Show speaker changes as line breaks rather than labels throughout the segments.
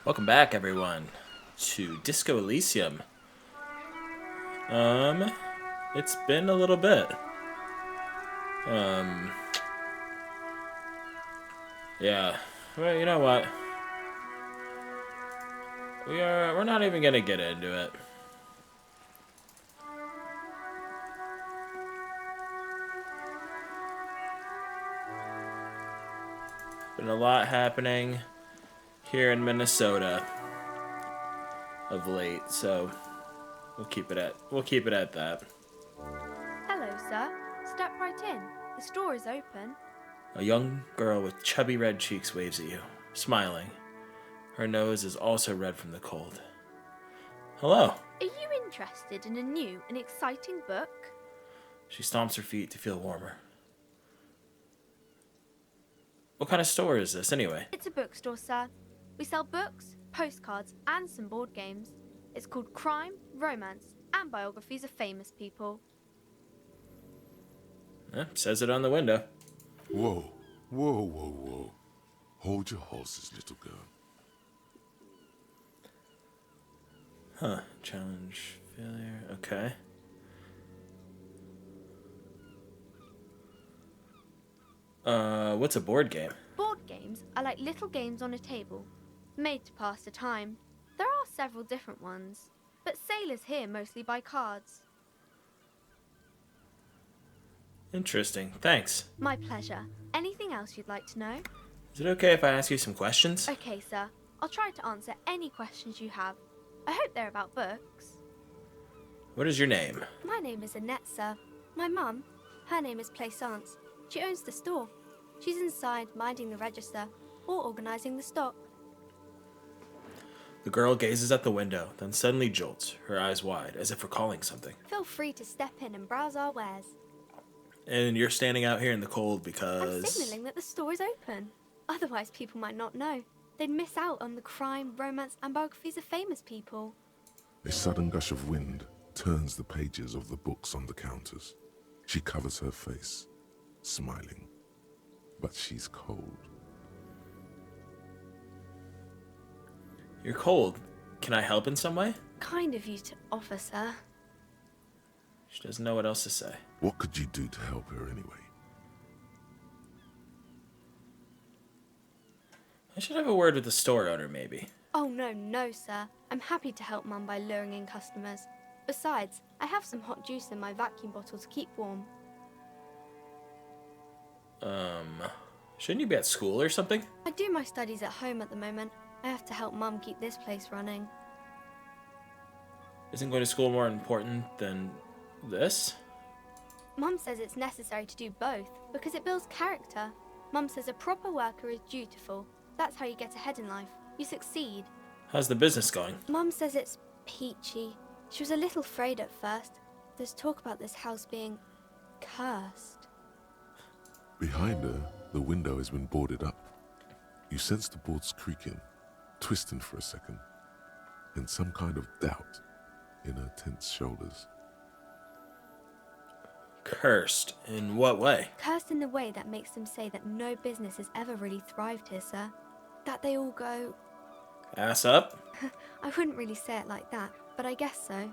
Welcome back, everyone, to Disco Elysium. Um, it's been a little bit. Um, yeah. Well, you know what? We're not even gonna get into it. Been a lot happening here in Minnesota of late, so we'll keep it at that.
Hello, sir. Step right in. The store is open.
A young girl with chubby red cheeks waves at you, smiling. Her nose is also red from the cold. Hello.
Are you interested in a new and exciting book?
She stomps her feet to feel warmer. What kind of store is this, anyway?
It's a bookstore, sir. We sell books, postcards, and some board games. It's called Crime, Romance, and Biographies of Famous People.
Says it on the window.
Whoa, whoa, whoa, whoa. Hold your horses, little girl.
Huh. Challenge failure. Okay. What's a board game?
Board games are like little games on a table, made to pass the time. There are several different ones, but sailors here mostly buy cards.
Interesting. Thanks.
My pleasure. Anything else you'd like to know?
Is it okay if I ask you some questions?
Okay, sir. I'll try to answer any questions you have. I hope they're about books.
What is your name?
My name is Annette, sir. My mum, her name is Plaisance. She owns the store. She's inside minding the register or organising the stock.
The girl gazes at the window, then suddenly jolts, her eyes wide, as if recalling something.
Feel free to step in and browse our wares.
And you're standing out here in the cold
I'm
because...
signalling that the store is open. Otherwise, people might not know. They'd miss out on the crime, romance, and biographies of famous people.
A sudden gush of wind turns the pages of the books on the counters. She covers her face, smiling. But she's cold.
You're cold. Can I help in some way?
Kind of you to offer, sir.
She doesn't know what else to say.
What could you do to help her anyway?
I should have a word with the store owner, maybe.
Oh, no, sir. I'm happy to help Mum by luring in customers. Besides, I have some hot juice in my vacuum bottle to keep warm.
Shouldn't you be at school or something?
I do my studies at home at the moment. I have to help Mum keep this place running.
Isn't going to school more important than this?
Mum says it's necessary to do both because it builds character. Mum says a proper worker is dutiful. That's how you get ahead in life. You succeed.
How's the business going?
Mum says it's peachy. She was a little afraid at first. There's talk about this house being cursed.
Behind her, the window has been boarded up. You sense the boards creaking, twisting for a second, and some kind of doubt in her tense shoulders.
Cursed. In what way?
Cursed in the way that makes them say that no business has ever really thrived here, sir. That they all go...
Ass up?
I wouldn't really say it like that, but I guess so.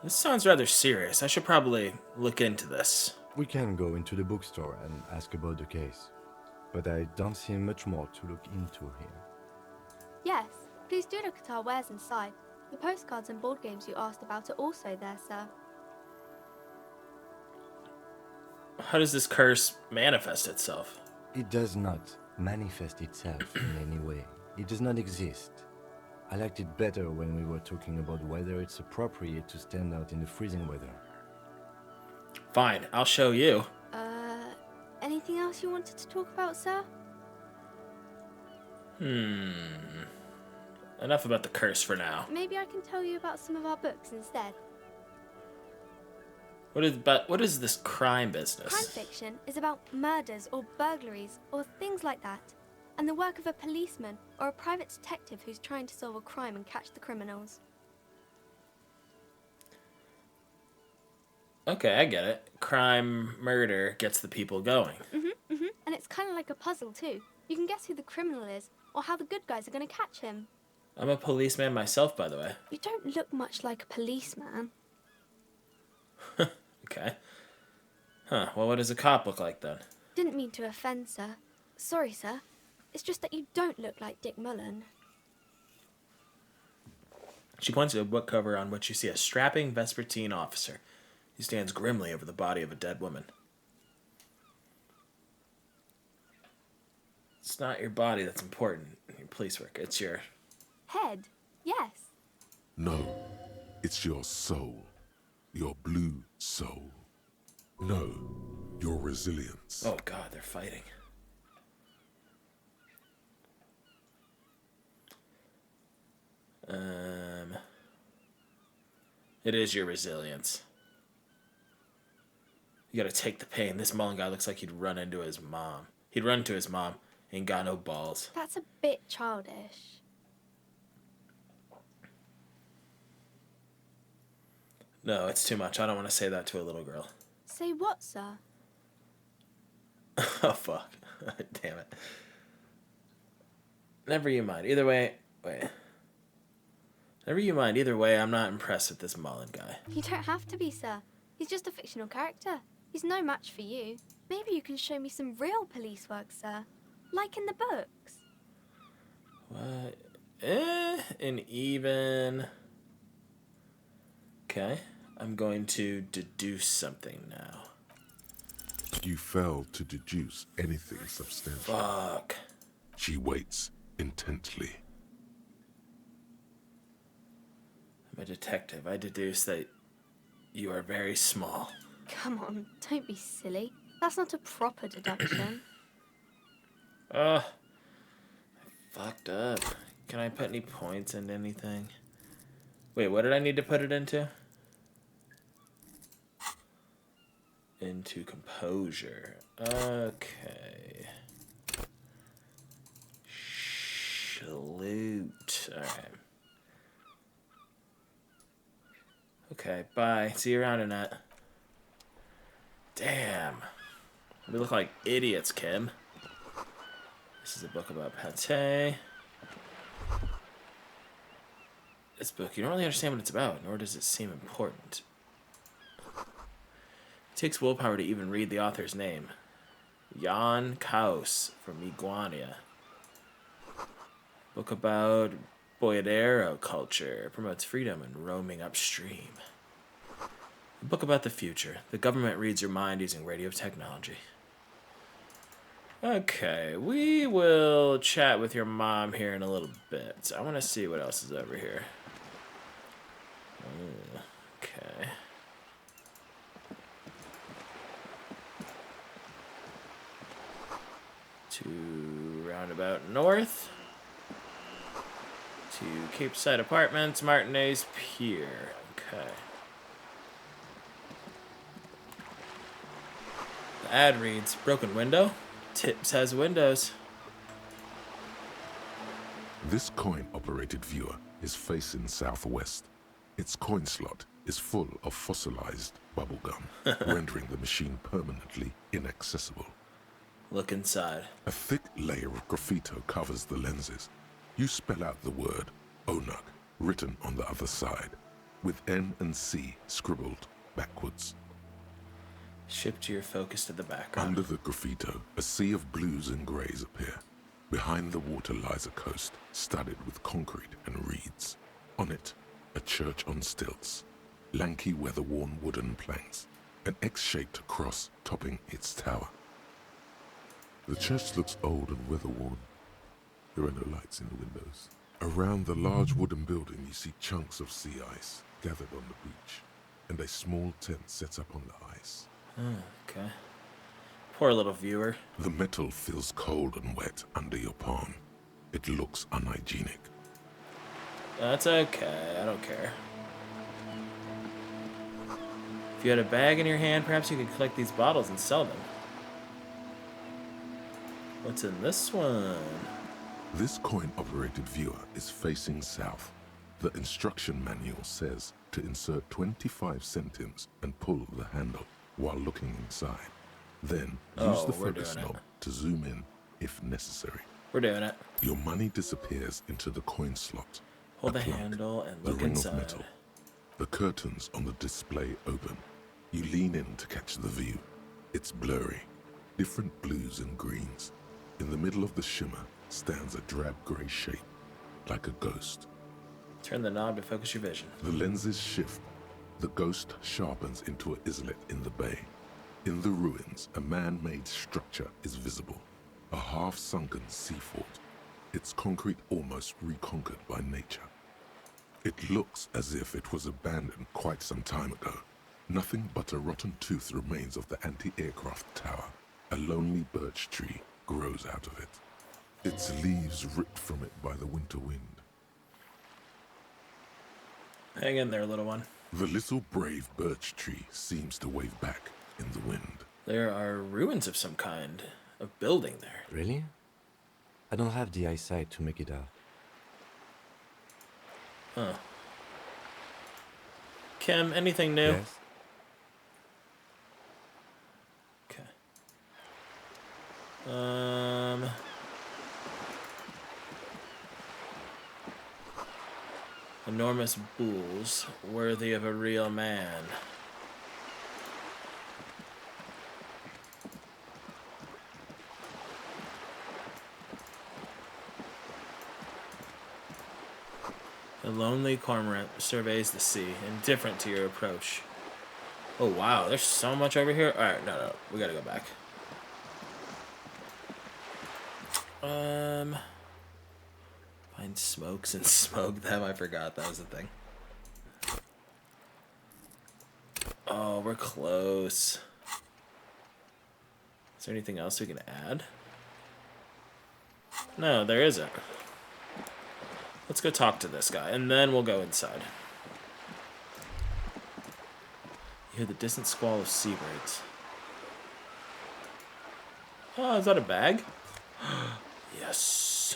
This sounds rather serious. I should probably look into this.
We can go into the bookstore and ask about the case, but I don't see much more to look into here.
Yes, please do look at our wares inside. The postcards and board games you asked about are also there, sir.
How does this curse manifest itself?
It does not manifest itself in any way. It does not exist. I liked it better when we were talking about whether it's appropriate to stand out in the freezing weather.
Fine, I'll show you.
Anything else you wanted to talk about, sir?
Enough about the curse for now.
Maybe I can tell you about some of our books instead.
What is this crime
Crime
business?
fiction is about murders or burglaries or things like that, and the work of a policeman or a private detective who's trying to solve a crime and catch the criminals.
Okay, I get it. Crime, murder gets the people going.
Mm-hmm. And it's kind of like a puzzle too. You can guess who the criminal is, or how the good guys are going to catch him.
I'm a policeman myself, by the way.
You don't look much like a policeman.
Okay. Huh, well, what does a cop look like then?
Didn't mean to offend, sir. Sorry, sir. It's just that you don't look like Dick Mullen.
She points to a book cover on which you see a strapping Vespertine officer. He stands grimly over the body of a dead woman. It's not your body that's important in your police work. It's your...
Head? Yes.
No, it's your soul. Your blue soul. No, your resilience.
Oh god, they're fighting. It is your resilience. You gotta take the pain. This Mullen guy looks like he'd run into his mom. He'd run to his mom. Ain't got no balls.
That's a bit childish.
No, it's too much. I don't want to say that to a little girl.
Say what, sir?
Oh, fuck. Damn it. Never you mind. Either way, wait. Never you mind. Either way, I'm not impressed with this Mullen guy.
You don't have to be, sir. He's just a fictional character. He's no match for you. Maybe you can show me some real police work, sir. Like in the books.
What? An even... Okay. I'm going to deduce something now.
You fail to deduce anything substantial.
Fuck.
She waits intently.
I'm a detective. I deduce that you are very small.
Come on, don't be silly. That's not a proper deduction.
Ugh. I fucked up. Can I put any points into anything? Wait, what did I need to put it into? Into composure. Okay. Salute. Alright. Okay, bye. See you around, Annette. Damn. We look like idiots, Kim. This is a book about pate. This book, you don't really understand what it's about, nor does it seem important. It takes willpower to even read the author's name. Jan Kaus from Iguania. Book about Boyadero culture. It promotes freedom and roaming upstream. A book about the future. The government reads your mind using radio technology. Okay, we will chat with your mom here in a little bit. I want to see what else is over here. Okay. To Roundabout North. To Cape Side Apartments, Martinez Pier. Okay. The ad reads, broken window? Tips has windows.
This coin-operated viewer is facing southwest. Its coin slot is full of fossilized bubblegum, rendering the machine permanently inaccessible.
Look inside.
A thick layer of graffito covers the lenses. You spell out the word Onuk written on the other side, with N and C scribbled backwards.
Shift your focus to the background.
Under the graffito, a sea of blues and greys appear. Behind the water lies a coast studded with concrete and reeds. On it, a church on stilts, lanky weather-worn wooden planks, an X-shaped cross topping its tower. The church looks old and weather-worn. There are no lights in the windows. Around the large wooden building, you see chunks of sea ice gathered on the beach, and a small tent set up on the ice.
Okay. Poor little viewer.
The metal feels cold and wet under your palm. It looks unhygienic.
That's okay. I don't care. If you had a bag in your hand, perhaps you could collect these bottles and sell them. What's in this one?
This coin-operated viewer is facing south. The instruction manual says to insert 25 centimes and pull the handle while looking inside. Then use the
we're
focus
doing it.
knob to zoom in if necessary.
We're doing it.
Your money disappears into the coin slot.
Hold
A
the
plug,
handle and
the
look
ring
inside.
of metal. The curtains on the display open. You lean in to catch the view. It's blurry, different blues and greens. In the middle of the shimmer stands a drab grey shape, like a ghost.
Turn the knob to focus your vision.
The lenses shift. The ghost sharpens into an islet in the bay. In the ruins, a man-made structure is visible, a half-sunken sea fort, its concrete almost reconquered by nature. It looks as if it was abandoned quite some time ago. Nothing but a rotten tooth remains of the anti-aircraft tower. A lonely birch tree grows out of it, its leaves ripped from it by the winter wind.
Hang in there, little one.
The little brave birch tree seems to wave back in the wind.
There are ruins of some kind, of building there.
Really? I don't have the eyesight to make it out.
Huh. Kim, anything new?
Yes?
Okay. Enormous bulls, worthy of a real man. The lonely cormorant surveys the sea, indifferent to your approach. Oh wow, there's so much over here. Alright, no, we gotta go back. Find smokes and smoke them. I forgot that was a thing. Oh, we're close. Is there anything else we can add? No, there isn't. Let's go talk to this guy, and then we'll go inside. You hear the distant squall of seabirds. Oh, is that a bag? Yes.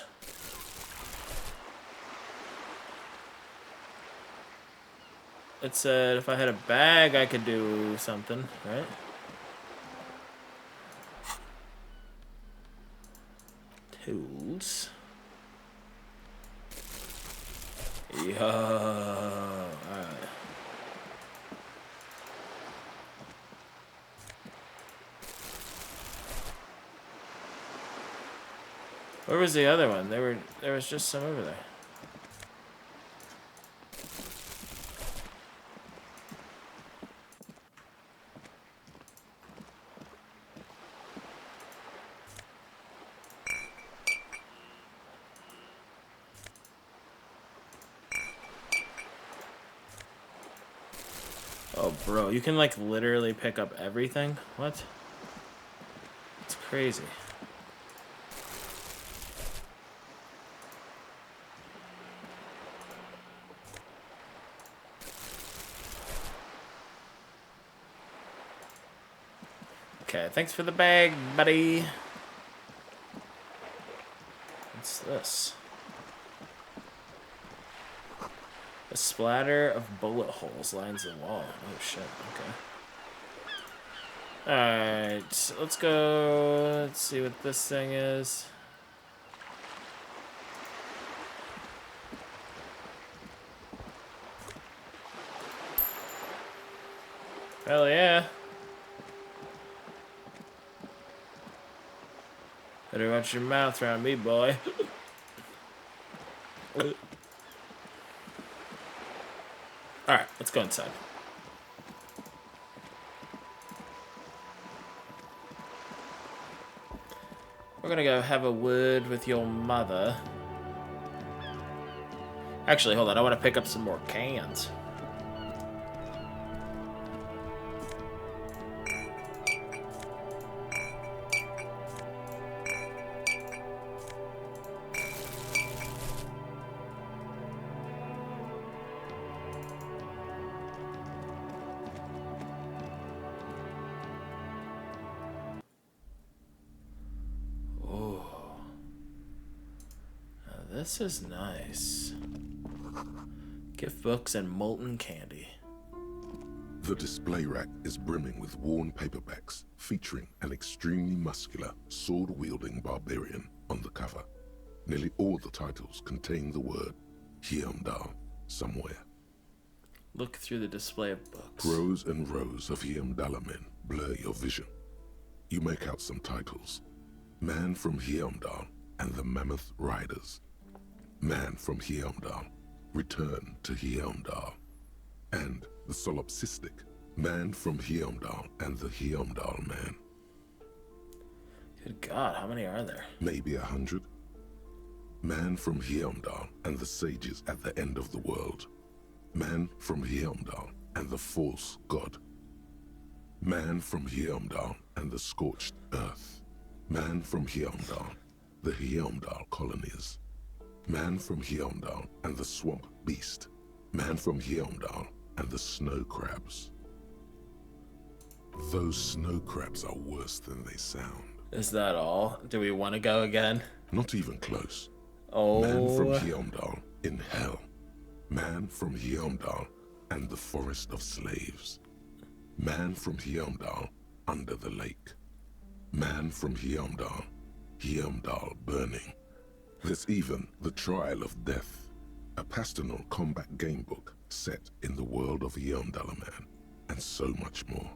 It said if I had a bag, I could do something, right? Tools. Yo. Alright. Where was the other one? There was just some over there. Oh, bro, you can like literally pick up everything? What? It's crazy. Okay, thanks for the bag, buddy. What's this? A splatter of bullet holes lines the wall. Oh shit, okay. Alright, let's go. Let's see what this thing is. Hell yeah. Better watch your mouth around me, boy. Alright, let's go inside. We're gonna go have a word with your mother. Actually, hold on, I want to pick up some more cans. This is nice. Gift books and molten candy.
The display rack is brimming with worn paperbacks featuring an extremely muscular, sword-wielding barbarian on the cover. Nearly all the titles contain the word Heimdall somewhere.
Look through the display of books.
Rows and rows of Heimdall men blur your vision. You make out some titles. Man from Heimdall and the Mammoth Riders. Man from Heimdall, Return to Heimdall. And the solipsistic Man from Heimdall and the Heimdall Man.
Good God, how many are there?
Maybe 100. Man from Heimdall and the sages at the end of the world. Man from Heimdall and the false god. Man from Heimdall and the scorched earth. Man from Heimdall, the Heimdall colonies. Man from Heimdall and the swamp beast. Man from Heimdall and the snow crabs. Those snow crabs are worse than they sound.
Is that all? Do we want to go again?
Not even close.
Oh.
Man from Heimdall in hell. Man from Heimdall and the forest of slaves. Man from Heimdall under the lake. Man from Heimdall, Heimdall burning. There's even The Trial of Death, a pastoral combat game book set in the world of Heimdall Man, and so much more.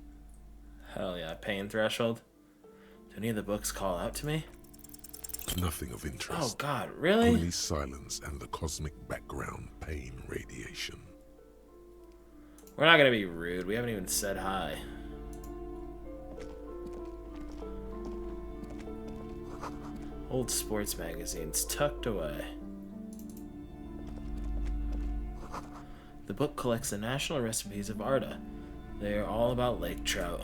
Hell yeah, pain threshold. Do any of the books call out to me?
Nothing of interest.
Oh God, really?
Only silence and the cosmic background pain radiation.
We're not gonna be rude. We haven't even said hi. Old sports magazines tucked away. The book collects the national recipes of Arda. They are all about lake trout.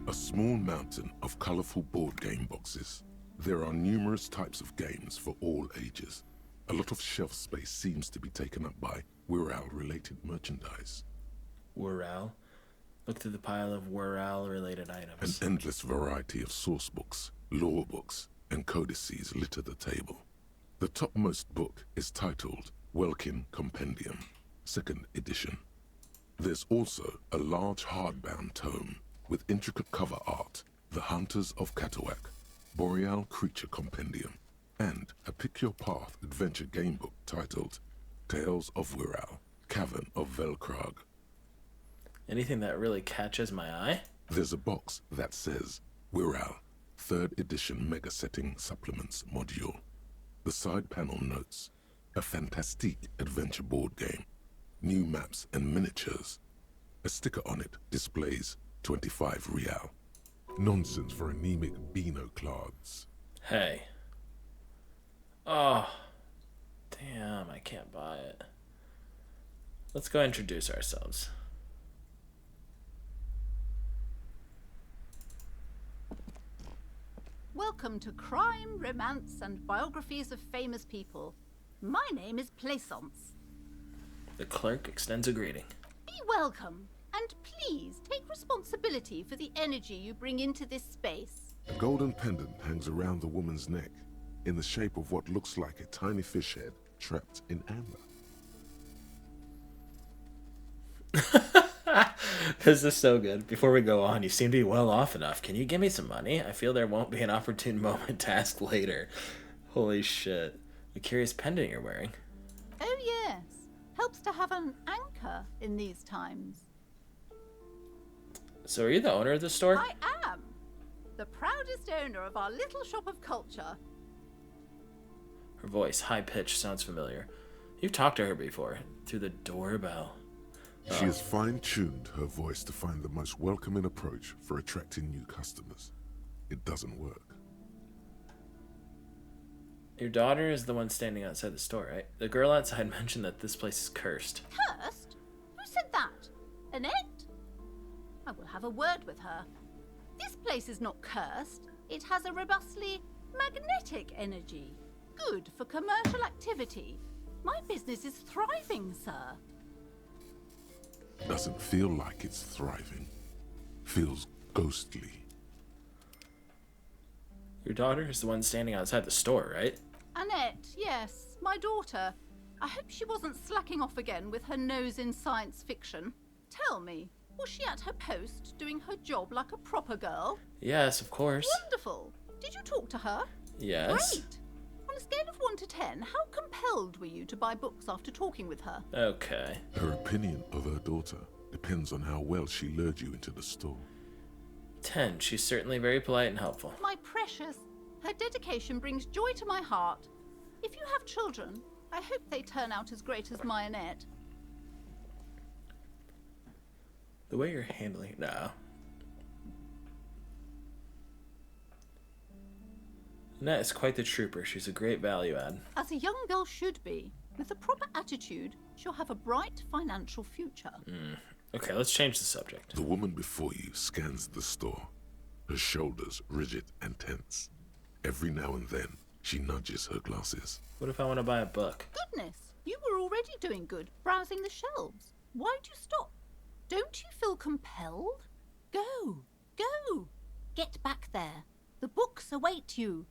A small mountain of colorful board game boxes. There are numerous types of games for all ages. A lot of shelf space seems to be taken up by Wirral-related merchandise.
Wirral? Look through the pile of Wirral-related
An
items.
endless variety of source books, lore books, and codices litter the table. The topmost book is titled Welkin Compendium, 2nd edition. There's also a large hardbound tome with intricate cover art, The Hunters of Katawak, Boreal Creature Compendium, and a pick-your-path adventure game book titled Tales of Wirral, Cavern of Velkrag.
Anything that really catches my eye?
There's a box that says Wirral, 3rd edition Mega Setting Supplements Module. The side panel notes, a fantastique adventure board game, new maps and miniatures. A sticker on it displays 25 real. Nonsense for anemic Beano-clods.
Hey. Oh. Damn, I can't buy it. Let's go introduce ourselves.
Welcome to Crime, Romance, and Biographies of Famous People. My name is Plaisance.
The clerk extends a greeting.
Be welcome, and please take responsibility for the energy you bring into this space.
A golden pendant hangs around the woman's neck in the shape of what looks like a tiny fish head trapped in amber.
This is so good. Before we go on, you seem to be well off enough. Can you give me some money? I feel there won't be an opportune moment to ask later. Holy shit. The curious pendant you're wearing.
Oh yes, helps to have an anchor in these times.
So are you the owner of this store?
I am the proudest owner of our little shop of culture.
Her voice, high-pitched, sounds familiar. You've talked to her before, through the doorbell.
She has fine-tuned her voice to find the most welcoming approach for attracting new customers. It doesn't work.
Your daughter is the one standing outside the store, right? The girl outside mentioned that this place is cursed.
Cursed? Who said that? Annette? I will have a word with her. This place is not cursed. It has a robustly magnetic energy. Good for commercial activity. My business is thriving, sir.
Doesn't feel like it's thriving. Feels ghostly.
Your daughter is the one standing outside the store, right?
Annette, yes, my daughter. I hope she wasn't slacking off again with her nose in science fiction. Tell me, was she at her post doing her job like a proper girl?
Yes, of course.
Wonderful. Did you talk to her?
Yes.
Great. On a scale of 1 to 10, how compelled were you to buy books after talking with her?
Okay.
Her opinion of her daughter depends on how well she lured you into the store.
10. She's certainly very polite and helpful.
My precious, her dedication brings joy to my heart. If you have children, I hope they turn out as great as my Annette.
The way you're handling it now. Annette is quite the trooper. She's a great value add.
As a young girl should be. With the proper attitude, she'll have a bright financial future.
Okay, let's change the subject.
The woman before you scans the store, her shoulders rigid and tense. Every now and then, she nudges her glasses.
What if I want to buy a book?
Goodness, you were already doing good, browsing the shelves. Why'd you stop? Don't you feel compelled? Go, go. Get back there. The books await you.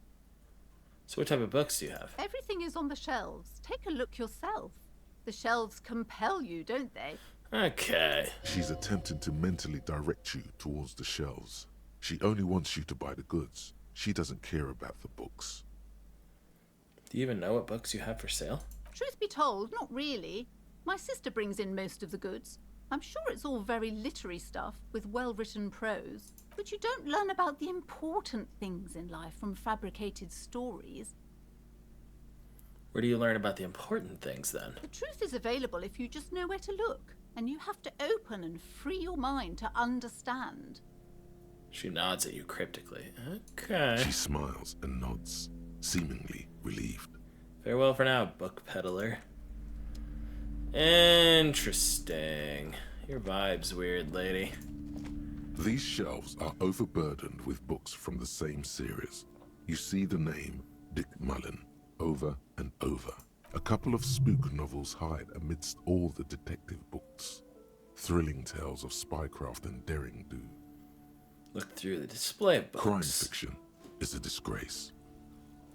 So what type of books do you have?
Everything is on the shelves. Take a look yourself. The shelves compel you, don't they?
Okay.
She's attempting to mentally direct you towards the shelves. She only wants you to buy the goods. She doesn't care about the books.
Do you even know what books you have for sale?
Truth be told, not really. My sister brings in most of the goods. I'm sure it's all very literary stuff with well-written prose. But you don't learn about the important things in life from fabricated stories.
Where do you learn about the important things then?
The truth is available if you just know where to look. And you have to open and free your mind to understand.
She nods at you cryptically. Okay.
She smiles and nods, seemingly relieved.
Farewell for now, book peddler. Interesting. Your vibe's weird, lady.
These shelves are overburdened with books from the same series. You see the name Dick Mullen over and over. A couple of spook novels hide amidst all the detective books. Thrilling tales of spycraft and daring do.
Look through the display of books.
Crime fiction is a disgrace.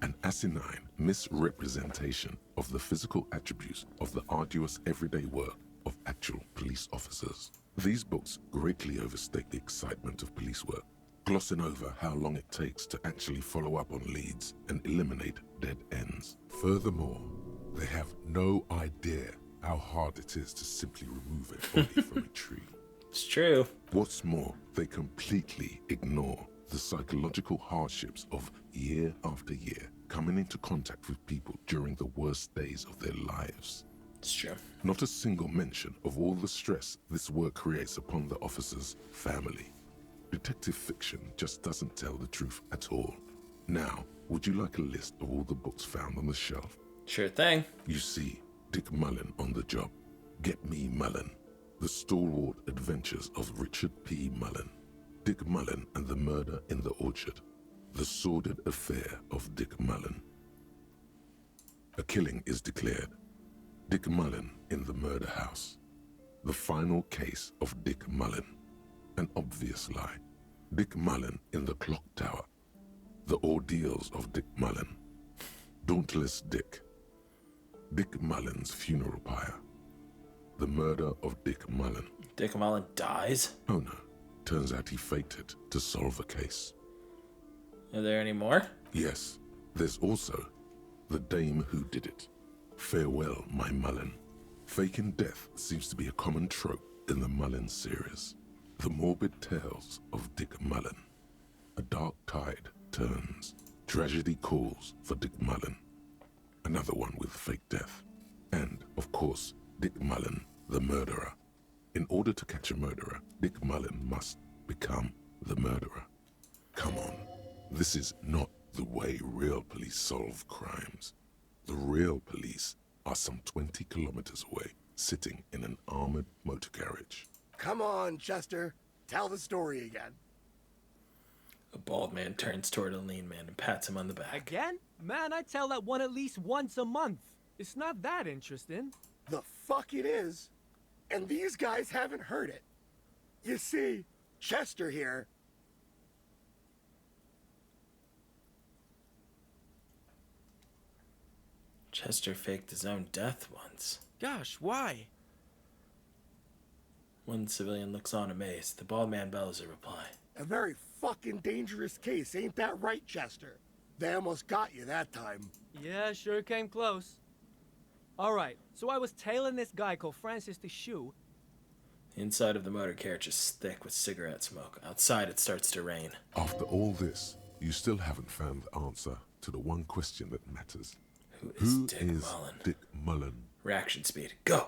An asinine misrepresentation of the physical attributes of the arduous everyday work of actual police officers. These books greatly overstate the excitement of police work, glossing over how long it takes to actually follow up on leads and eliminate dead ends. Furthermore, they have no idea how hard it is to simply remove a body from a tree.
It's true.
What's more, they completely ignore the psychological hardships of year after year coming into contact with people during the worst days of their lives.
It's true.
Not a single mention of all the stress this work creates upon the officer's family. Detective fiction just doesn't tell the truth at all. Now, would you like a list of all the books found on the shelf?
Sure thing.
You see Dick Mullen on the job. Get Me Mullen. The Stalwart Adventures of Richard P. Mullen. Dick Mullen and the Murder in the Orchard. The Sordid Affair of Dick Mullen. A killing is declared. Dick Mullen in the murder house. The final case of Dick Mullen. An obvious lie. Dick Mullen in the clock tower. The ordeals of Dick Mullen. Dauntless Dick. Dick Mullen's funeral pyre. The murder of Dick Mullen.
Dick Mullen dies?
Oh no, turns out he faked it to solve a case.
Are there any more?
Yes, there's also the dame who did it. Farewell, my Mullen. Faking death seems to be a common trope in the Mullen series. The morbid tales of Dick Mullen. A dark tide turns. Tragedy calls for Dick Mullen. Another one with fake death. And, of course, Dick Mullen, the murderer. In order to catch a murderer, Dick Mullen must become the murderer. Come on, this is not the way real police solve crimes. The real police are some 20 kilometers away, sitting in an armored motor carriage.
Come on, Chester. Tell the story again.
A bald man turns toward a lean man and pats him on the back.
Again? Man, I tell that one at least once a month. It's not that interesting.
The fuck it is. And these guys haven't heard it. You see, Chester here.
Chester faked his own death once.
Gosh, why?
One civilian looks on amazed. The bald man bellows a reply.
A very fucking dangerous case, ain't that right, Chester? They almost got you that time.
Yeah, sure came close. Alright, so I was tailing this guy called Francis the Shoe.
The inside of the motor carriage is thick with cigarette smoke. Outside, it starts to rain.
After all this, you still haven't found the answer to the one question that matters.
Who is Mullen?
Dick Mullen?
Reaction speed. Go!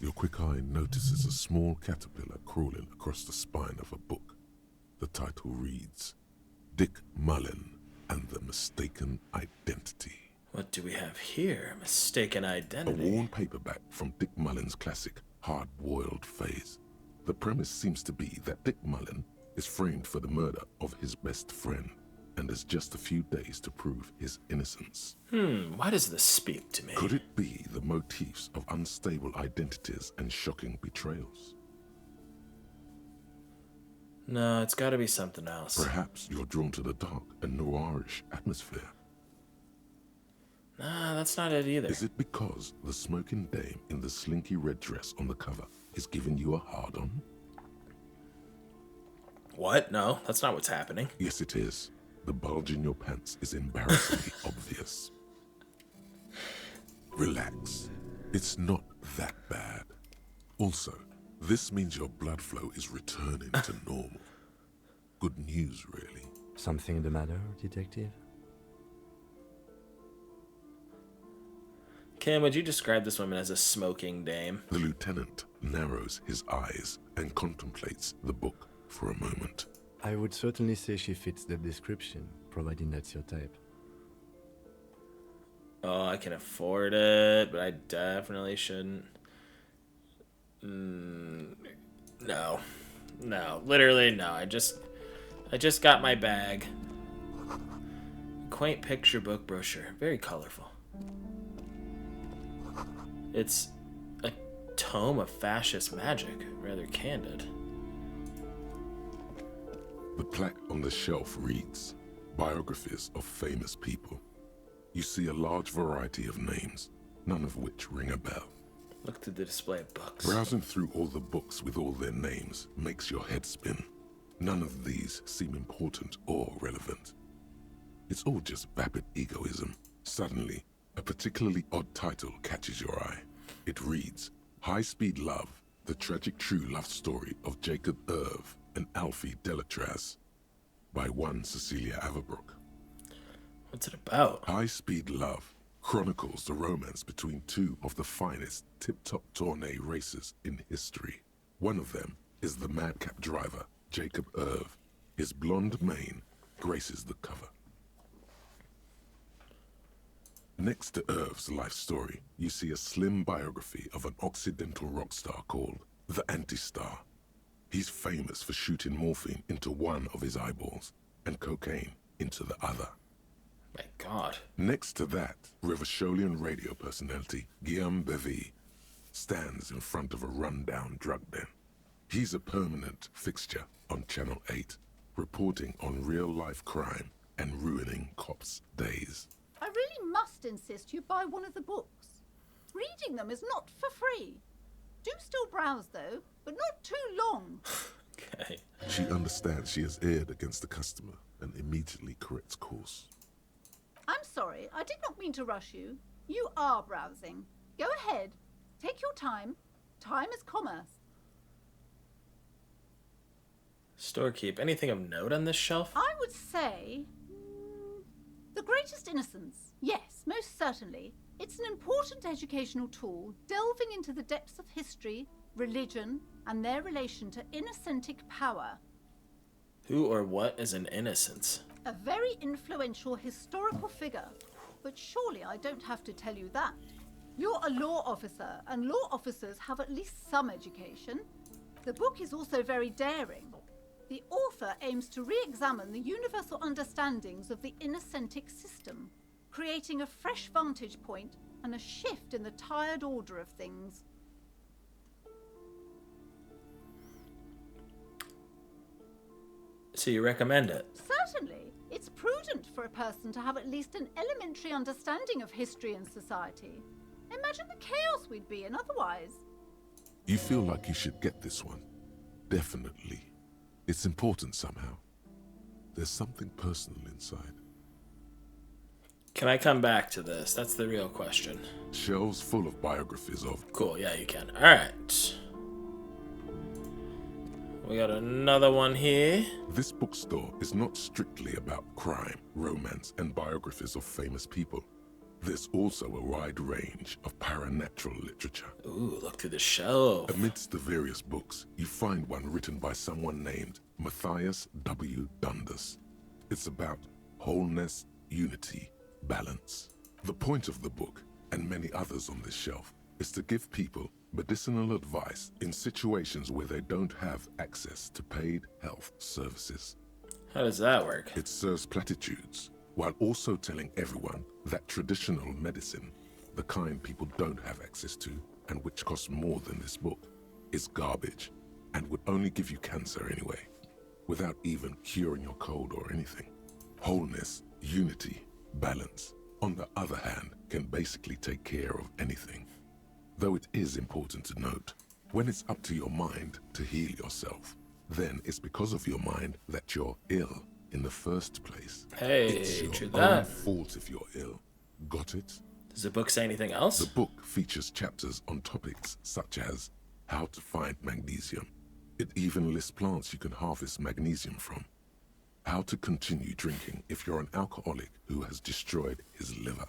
Your quick eye notices a small caterpillar crawling across the spine of a book. The title reads, Dick Mullen and the Mistaken Identity.
What do we have here? Mistaken
A
identity.
worn paperback from Dick Mullen's classic Hard-Boiled Phase. The premise seems to be that Dick Mullen is framed for the murder of his best friend and has just a few days to prove his innocence.
Why does this speak to me?
Could it be the motifs of unstable identities and shocking betrayals?
No, it's gotta be something else.
Perhaps you're drawn to the dark and noirish atmosphere.
Nah, that's not it either.
Is it because the smoking dame in the slinky red dress on the cover is giving you a hard-on?
What? No, that's not what's happening.
Yes, it is. The bulge in your pants is embarrassingly obvious. Relax. It's not that bad. Also, this means your blood flow is returning to normal. Good news, really.
Something the matter, detective?
Kim, would you describe this woman as a smoking dame?
The lieutenant narrows his eyes and contemplates the book for a moment.
I would certainly say she fits the description, providing that's your type.
Oh, I can afford it, but I definitely shouldn't. No. No, literally no. I just got my bag. Quaint picture book brochure, very colorful. It's a tome of fascist magic, rather candid.
The plaque on the shelf reads, Biographies of Famous People. You see a large variety of names, none of which ring a bell.
Look through the display of books.
Browsing through all the books with all their names makes your head spin. None of these seem important or relevant. It's all just vapid egoism. Suddenly, a particularly odd title catches your eye. It reads, High Speed Love, the tragic true love story of Jacob Irv and Alfie Delatraz, by one Cecilia Averbrook.
What's it about?
High Speed Love chronicles the romance between two of the finest tip-top tourney racers in history. One of them is the madcap driver, Jacob Irv. His blonde mane graces the cover. Next to Irv's life story, you see a slim biography of an Occidental rock star called the Anti-Star. He's famous for shooting morphine into one of his eyeballs and cocaine into the other.
My God.
Next to that, Revacholian radio personality Guillaume Bevy stands in front of a rundown drug den. He's a permanent fixture on Channel 8, reporting on real-life crime and ruining cops' days.
I really must insist you buy one of the books. Reading them is not for free. Do still browse, though, but not too long.
Okay.
She understands she has erred against the customer and immediately corrects course.
I'm sorry, I did not mean to rush you. You are browsing. Go ahead. Take your time. Time is commerce.
Storekeep. Anything of note on this shelf?
I would say... The Greatest Innocence. Yes, most certainly. It's an important educational tool, delving into the depths of history, religion, and their relation to innocentic power.
Who or what is an innocence?
A very influential historical figure. But surely I don't have to tell you that. You're a law officer, and law officers have at least some education. The book is also very daring. The author aims to re-examine the universal understandings of the innocentic system, creating a fresh vantage point and a shift in the tired order of things.
So you recommend it?
Certainly. It's prudent for a person to have at least an elementary understanding of history and society. Imagine the chaos we'd be in otherwise.
You feel like you should get this one. Definitely. It's important somehow. There's something personal inside.
Can I come back to this? That's the real question.
Shelves full of biographies of...
Cool, yeah, you can. Alright. We got another one here.
This bookstore is not strictly about crime, romance, and biographies of famous people. There's also a wide range of paranatural literature.
Ooh, look through the shelf.
Amidst the various books, you find one written by someone named Matthias W. Dundas. It's about wholeness, unity, balance. The point of the book, and many others on this shelf, is to give people medicinal advice in situations where they don't have access to paid health services.
How does that work?
It serves platitudes, while also telling everyone that traditional medicine, the kind people don't have access to, and which costs more than this book, is garbage, and would only give you cancer anyway, without even curing your cold or anything. Wholeness, unity, balance, on the other hand, can basically take care of anything. Though it is important to note, when it's up to your mind to heal yourself, then it's because of your mind that you're ill in the first place.
Hey,
it's your
true
own
that.
fault if you're ill. Got it?
Does the book say anything else?
The book features chapters on topics such as how to find magnesium. It even lists plants you can harvest magnesium from. How to continue drinking if you're an alcoholic who has destroyed his liver.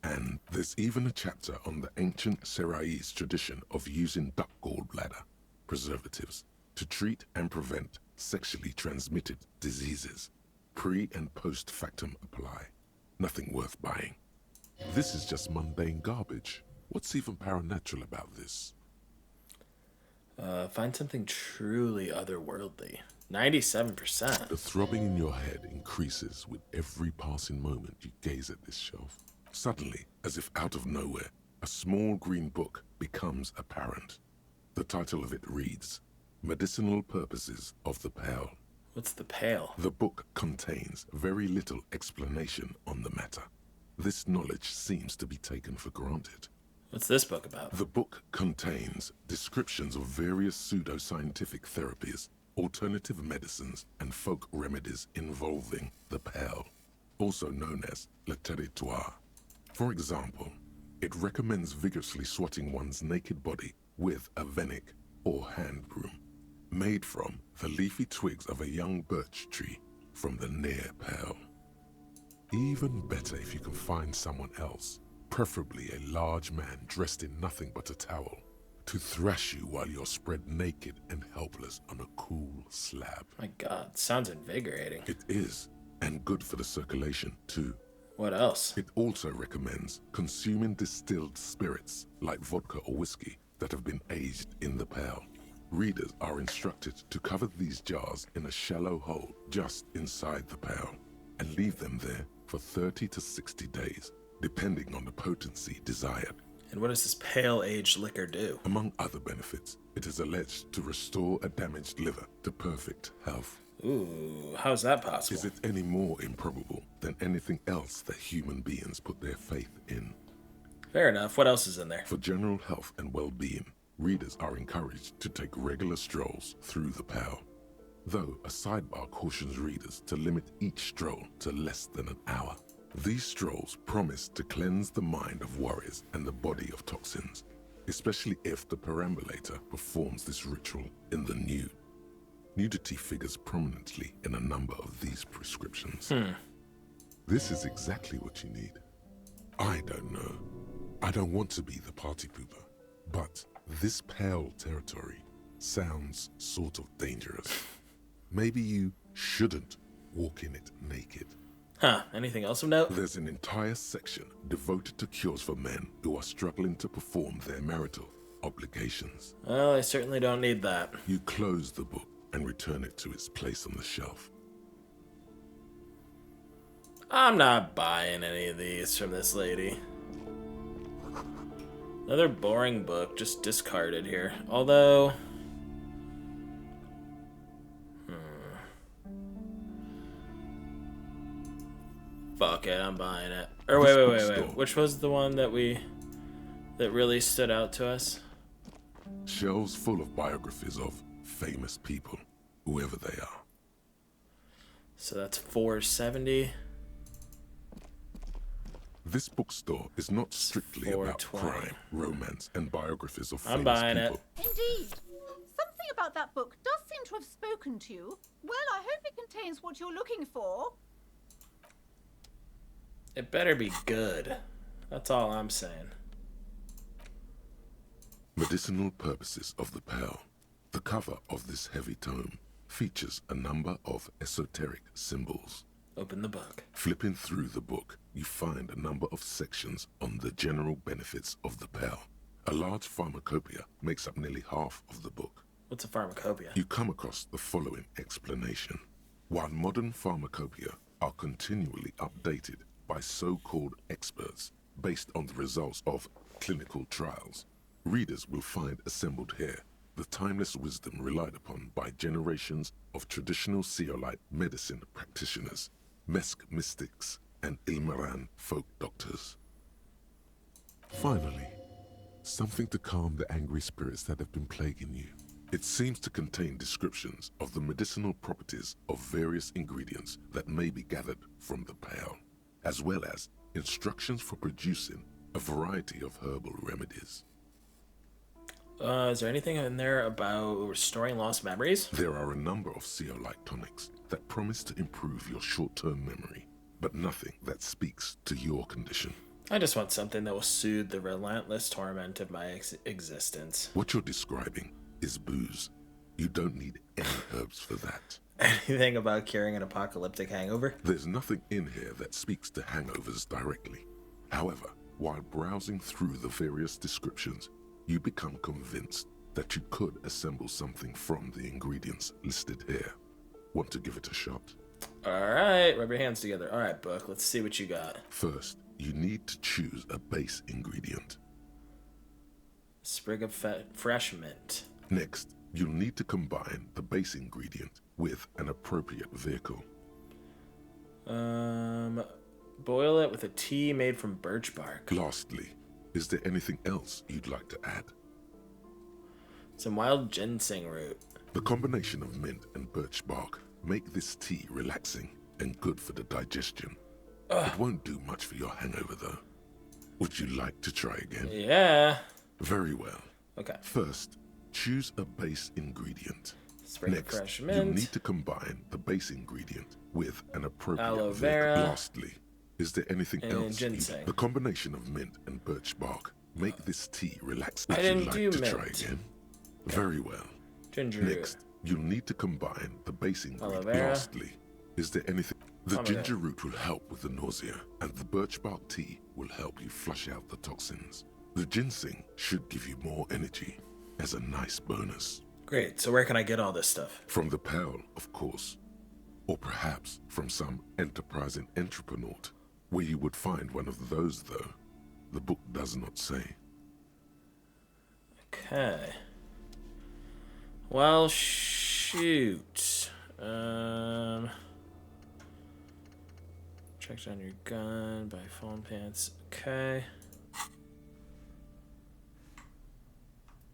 And there's even a chapter on the ancient Seraïs tradition of using duck gallbladder, preservatives, to treat and prevent sexually transmitted diseases. Pre and post factum apply. Nothing worth buying. This is just mundane garbage. What's even paranatural about this?
Find something truly otherworldly. 97%.
The throbbing in your head increases with every passing moment you gaze at this shelf. Suddenly, as if out of nowhere, a small green book becomes apparent. The title of it reads, Medicinal Purposes of the Pale.
What's the pale?
The book contains very little explanation on the matter. This knowledge seems to be taken for granted.
What's this book about?
The book contains descriptions of various pseudoscientific therapies, alternative medicines, and folk remedies involving the pale, also known as le territoire. For example, it recommends vigorously swatting one's naked body with a venik or hand broom, made from the leafy twigs of a young birch tree from the near pale. Even better if you can find someone else, preferably a large man dressed in nothing but a towel, to thrash you while you're spread naked and helpless on a cool slab.
My god, sounds invigorating.
It is, and good for the circulation too.
What else?
It also recommends consuming distilled spirits like vodka or whiskey that have been aged in the pale. Readers are instructed to cover these jars in a shallow hole just inside the pale and leave them there for 30 to 60 days, depending on the potency desired.
And what does this pale aged liquor do?
Among other benefits, it is alleged to restore a damaged liver to perfect health.
Ooh, how's that possible?
Is it any more improbable than anything else that human beings put their faith in?
Fair enough. What else is in there?
For general health and well-being, readers are encouraged to take regular strolls through the pale, though a sidebar cautions readers to limit each stroll to less than an hour. These strolls promise to cleanse the mind of worries and the body of toxins, especially if the perambulator performs this ritual in the nude. Nudity figures prominently in a number of these prescriptions. This is exactly what you need. I don't know. I don't want to be the party pooper, but this pale territory sounds sort of dangerous. Maybe you shouldn't walk in it naked.
Huh, anything else of note?
There's an entire section devoted to cures for men who are struggling to perform their marital obligations.
Well, I certainly don't need that.
You close the book and return it to its place on the shelf.
I'm not buying any of these from this lady. Another boring book, just discarded here. Although... Fuck it, I'm buying it. Or
This
wait.
bookstore.
Which was the one that really stood out to us?
Shelves full of biographies of famous people, whoever they are.
So that's 470.
This bookstore is not strictly about
420.
crime, romance, and biographies of
I'm
famous
buying
people.
it.
Indeed. Something about that book does seem to have spoken to you. Well, I hope it contains what you're looking for.
It better be good. That's all I'm saying.
Medicinal purposes of the pearl. The cover of this heavy tome features a number of esoteric symbols.
Open the book.
Flipping through the book, you find a number of sections on the general benefits of the pearl. A large pharmacopoeia makes up nearly half of the book.
What's a pharmacopoeia?
You come across the following explanation. While modern pharmacopoeia are continually updated by so-called experts based on the results of clinical trials, readers will find assembled here the timeless wisdom relied upon by generations of traditional Seolite medicine practitioners, Mesk mystics, and Ilmaran folk doctors. Finally, something to calm the angry spirits that have been plaguing you. It seems to contain descriptions of the medicinal properties of various ingredients that may be gathered from the pearl, as well as instructions for producing a variety of herbal remedies.
Is there anything in there about restoring lost memories?
There are a number of Seolite tonics that promise to improve your short-term memory, but nothing that speaks to your condition.
I just want something that will soothe the relentless torment of my existence.
What you're describing is booze. You don't need any herbs for that.
Anything about curing an apocalyptic hangover?
There's nothing in here that speaks to hangovers directly. However, while browsing through the various descriptions, you become convinced that you could assemble something from the ingredients listed here. Want to give it a shot?
Alright, rub your hands together. Alright, book, let's see what you got.
First, you need to choose a base ingredient.
Sprig of fresh mint.
Next, you'll need to combine the base ingredient with an appropriate vehicle.
Boil it with a tea made from birch bark.
Lastly, is there anything else you'd like to add?
Some wild ginseng root.
The combination of mint and birch bark make this tea relaxing and good for the digestion. It won't do much for your hangover though. Would you like to try again?
Yeah.
Very well.
Okay.
First, choose a base ingredient.
Sprig of
Next,
fresh
you'll
mint.
need to combine the base ingredient with an appropriate
Aloe
vehicle.
vera.
Lastly, is there anything
And
else?
ginseng.
The combination of mint and birch bark make this tea relaxing.
I
Would you
didn't
like
do
to try
mint.
again? Very well.
Ginger
Next, you'll need to combine the base ingredient.
vera.
Lastly, is there anything? The
Pomegranate.
ginger root will help with the nausea, and the birch bark tea will help you flush out the toxins. The ginseng should give you more energy as a nice bonus.
Great, so where can I get all this stuff?
From the pearl, of course. Or perhaps from some enterprising entrepreneur. Where you would find one of those, though, the book does not say.
Okay. Well, shoot. Check down your gun, buy phone pants. Okay.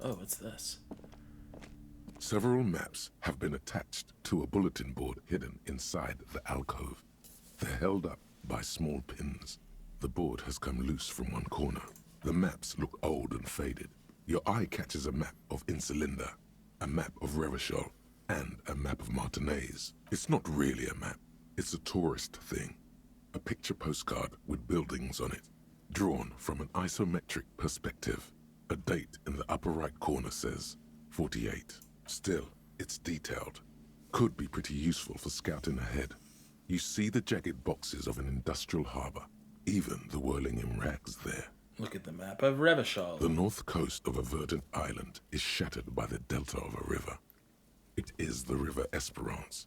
Oh, what's this?
Several maps have been attached to a bulletin board hidden inside the alcove. They're held up by small pins. The board has come loose from one corner. The maps look old and faded. Your eye catches a map of Insulinda, a map of Revachol, and a map of Martinez. It's not really a map. It's a tourist thing. A picture postcard with buildings on it, drawn from an isometric perspective. A date in the upper right corner says 48. Still, it's detailed. Could be pretty useful for scouting ahead. You see the jagged boxes of an industrial harbor, even the whirling in rags there.
Look at the map of Revachol.
The north coast of a verdant island is shattered by the delta of a river. It is the River Esperance.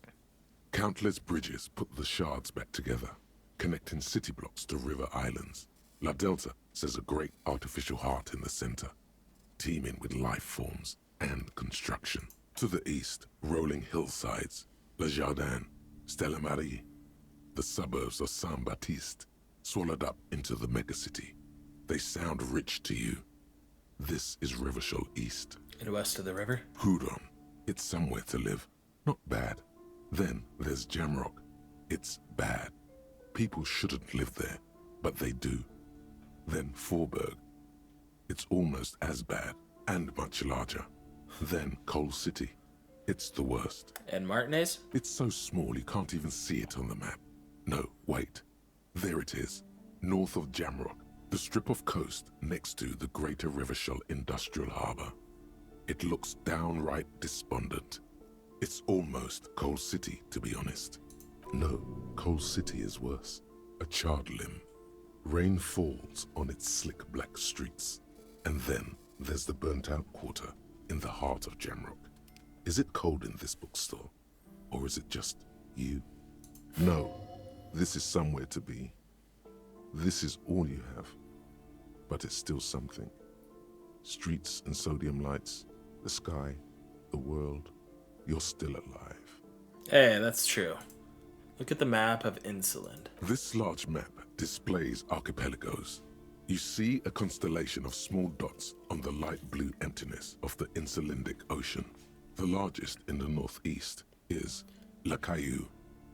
Countless bridges put the shards back together, connecting city blocks to river islands. La Delta says a great artificial heart in the center, teeming with life forms and construction. To the east, rolling hillsides, Le Jardin, Stella Marie. The suburbs of Saint-Baptiste, swallowed up into the megacity. They sound rich to you. This is Revachol East.
And west of the river?
Houdon. It's somewhere to live. Not bad. Then there's Jamrock. It's bad. People shouldn't live there, but they do. Then Forburg. It's almost as bad, and much larger. Then Coal City. It's the worst.
And Martinez?
It's so small you can't even see it on the map. No, wait. There it is. North of Jamrock. The strip of coast next to the Greater Revachol Industrial Harbor. It looks downright despondent. It's almost Coal City, to be honest. No, Coal City is worse. A charred limb. Rain falls on its slick black streets. And then there's the burnt-out quarter in the heart of Jamrock. Is it cold in this bookstore? Or is it just you? No, this is somewhere to be. This is all you have. But it's still something. Streets and sodium lights, the sky, the world. You're still alive.
Hey, that's true. Look at the map of Insuland.
This large map displays archipelagos. You see a constellation of small dots on the light blue emptiness of the Insulindic Ocean. The largest in the northeast is La Caillou.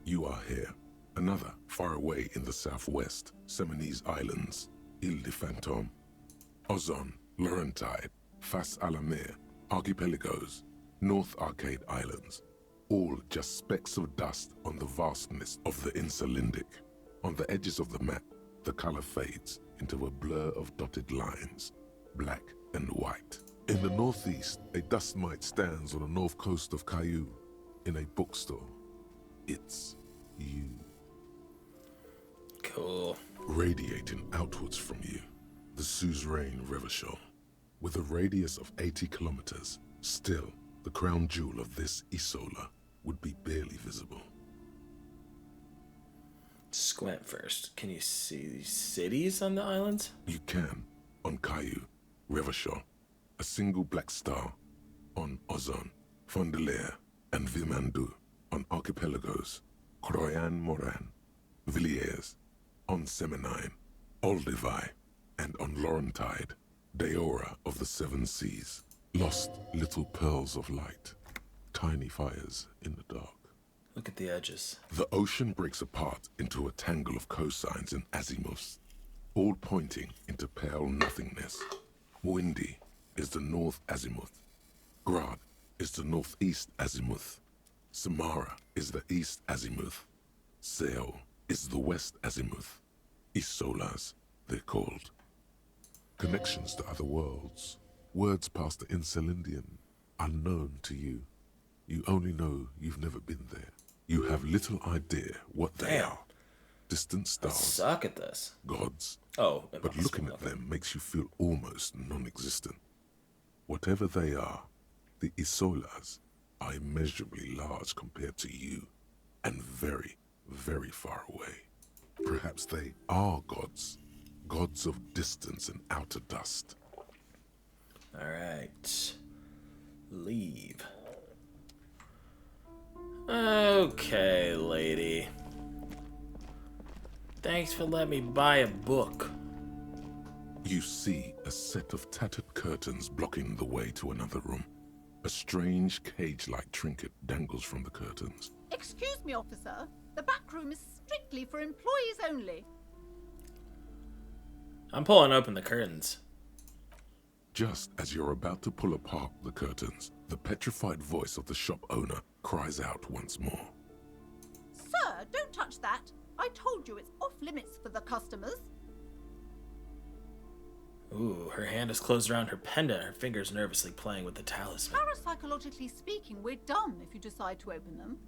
You are here. Another far away in the southwest, Seminese Islands, Ile de Fantôme, Ozon, Laurentide, Fas à la Mer, Archipelagos, North Arcade Islands, all just specks of dust on the vastness of the Insulindic. On the edges of the map, the color fades into a blur of dotted lines, black and white. In the northeast, a dust mite stands on the north coast of Caillou in a bookstore. It's you.
Cool.
Radiating outwards from you, the suzerain Revachol. With a radius of 80 kilometers, still, the crown jewel of this Isola would be barely visible.
Squint first. Can you see these cities on the islands?
You can, on Caillou, Revachol, a single black star, on Ozon, Fondelier, and Vilmandu, on archipelagos, Croyan Moran, Villiers, on Seminine, Olduvai, and on Laurentide, Deora of the Seven Seas, lost little pearls of light, tiny fires in the dark.
Look at the edges.
The ocean breaks apart into a tangle of cosines and azimuths, all pointing into pale nothingness. Windy is the north azimuth. Grad is the northeast azimuth. Samara is the east azimuth. Seo is the west azimuth. Isolas, they're called. Connections to other worlds. Words past the Insulindian, unknown to you. You only know you've never been there. You have little idea what they are. Distant
I
stars,
suck at this.
gods.
Oh,
But looking at them makes you feel almost non-existent. Whatever they are, the Isolas are immeasurably large compared to you, and very, very far away. Perhaps they are gods, gods of distance and outer dust.
All right. Leave. Okay, lady. Thanks for letting me buy a book.
You see a set of tattered curtains blocking the way to another room. A strange cage-like trinket dangles from the curtains.
Excuse me, officer. The back room is strictly for employees only.
I'm pulling open the curtains.
Just as you're about to pull apart the curtains, the petrified voice of the shop owner cries out once more.
Sir, don't touch that. I told you it's off limits for the customers.
Ooh, her hand is closed around her pendant, her fingers nervously playing with the talisman.
Parapsychologically speaking, we're done if you decide to open them.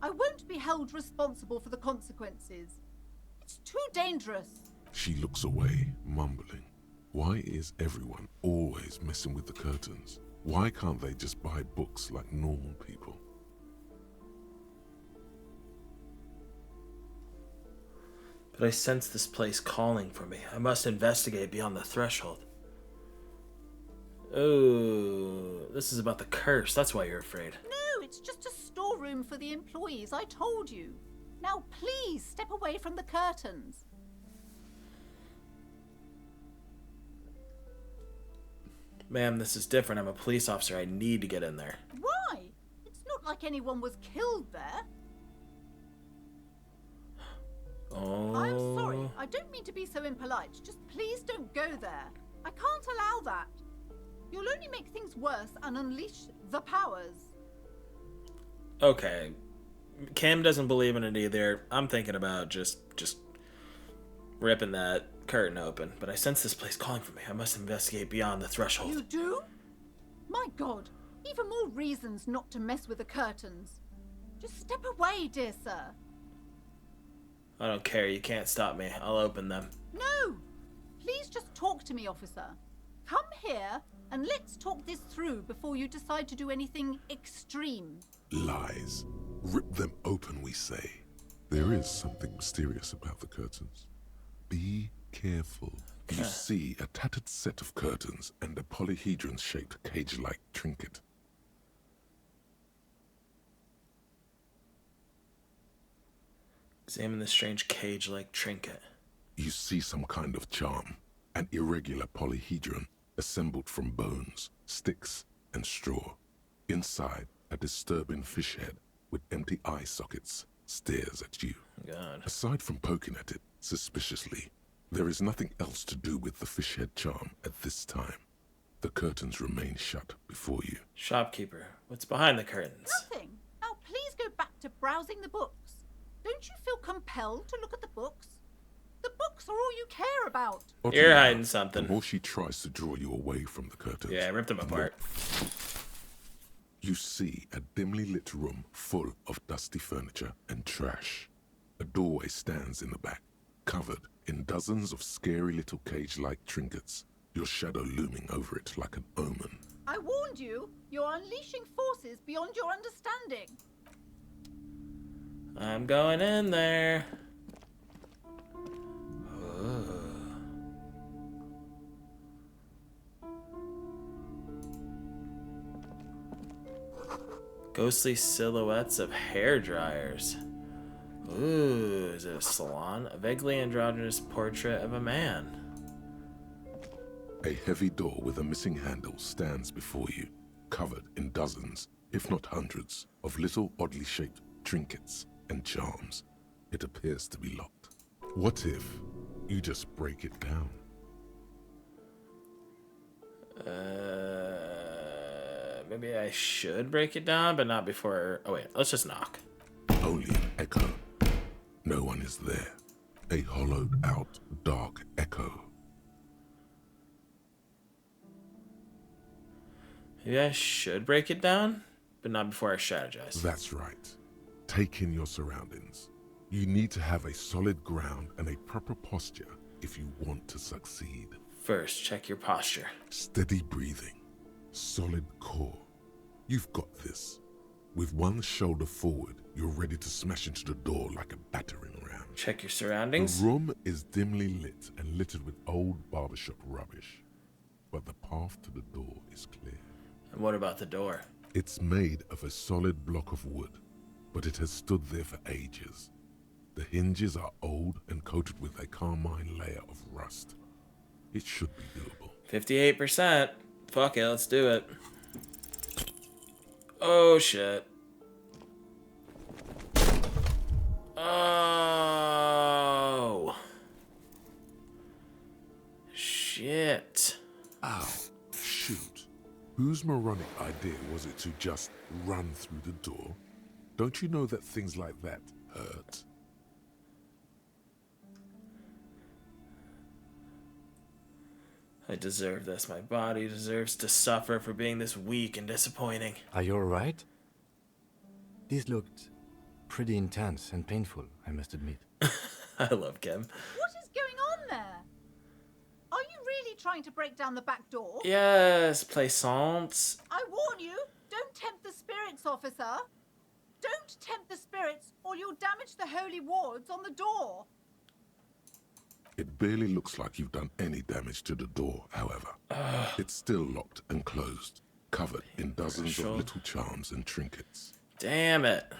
I won't be held responsible for the consequences. It's too dangerous.
She looks away, mumbling. Why is everyone always messing with the curtains? Why can't they just buy books like normal people?
But I sense this place calling for me. I must investigate beyond the threshold. Oh, this is about the curse. That's why you're afraid.
No, it's just a storeroom for the employees. I told you. Now please step away from the curtains.
Ma'am, this is different. I'm a police officer. I need to get in there.
Why? It's not like anyone was killed there.
Oh.
I'm sorry. I don't mean to be so impolite. Just please don't go there. I can't allow that. You'll only make things worse and unleash the powers.
Okay. Kim doesn't believe in it either. I'm thinking about just ripping that curtain open. But I sense this place calling for me. I must investigate beyond the threshold.
You do? My God. Even more reasons not to mess with the curtains. Just step away, dear sir.
I don't care. You can't stop me. I'll open them.
No! Please just talk to me, officer. Come here and let's talk this through before you decide to do anything extreme.
Lies. Rip them open, we say. There is something mysterious about the curtains. Be careful. You see a tattered set of curtains and a polyhedron-shaped cage-like trinket.
Examine the strange cage-like trinket.
You see some kind of charm, an irregular polyhedron assembled from bones, sticks, and straw. Inside, a disturbing fish head with empty eye sockets stares at you.
God.
Aside from poking at it suspiciously, there is nothing else to do with the fish head charm at this time. The curtains remain shut before you.
Shopkeeper, what's behind the curtains?
Nothing. Now please go back to browsing the books. Don't you feel compelled to look at the books? The books are all you care about.
You're
Oddly
hiding
enough,
something.
The more she tries to draw you away from the curtains,
Yeah, rip them
the more
apart.
you see a dimly lit room full of dusty furniture and trash. A doorway stands in the back, covered in dozens of scary little cage-like trinkets, your shadow looming over it like an omen.
I warned you. You're unleashing forces beyond your understanding.
I'm going in there. Ghostly silhouettes of hair dryers. Ooh, is it a salon? A vaguely androgynous portrait of a man.
A heavy door with a missing handle stands before you, covered in dozens, if not hundreds, of little oddly shaped trinkets and charms. It appears to be locked. What if you just break it down?
Maybe I should break it down, but not before. Oh, wait, let's just knock.
Only an echo. No one is there. A hollowed out, dark echo.
Maybe I should break it down, but not before I strategize.
That's right. Take in your surroundings. You need to have a solid ground and a proper posture if you want to succeed.
First, check your posture.
Steady breathing. Solid core. You've got this. With one shoulder forward, you're ready to smash into the door like a battering ram.
Check your
The
surroundings.
room is dimly lit and littered with old barbershop rubbish. But the path to the door is clear.
And what about the door?
It's made of a solid block of wood, but it has stood there for ages. The hinges are old and coated with a carmine layer of rust. It should be doable.
58%. Fuck it, let's do it. Oh, shit. Oh. Shit.
Ow. Shoot. Whose moronic idea was it to just run through the door? Don't you know that things like that hurt?
I deserve this. My body deserves to suffer for being this weak and disappointing.
Are you alright? These looked pretty intense and painful, I must admit.
I love Kim.
What is going on there? Are you really trying to break down the back door?
Yes, plaisance.
I warn you, don't tempt the spirits, officer. Don't tempt the spirits, or you'll damage the holy wards on the door.
It barely looks like you've done any damage to the door, however. It's still locked and closed, covered in dozens of
Threshold.
little charms and trinkets.
Damn it.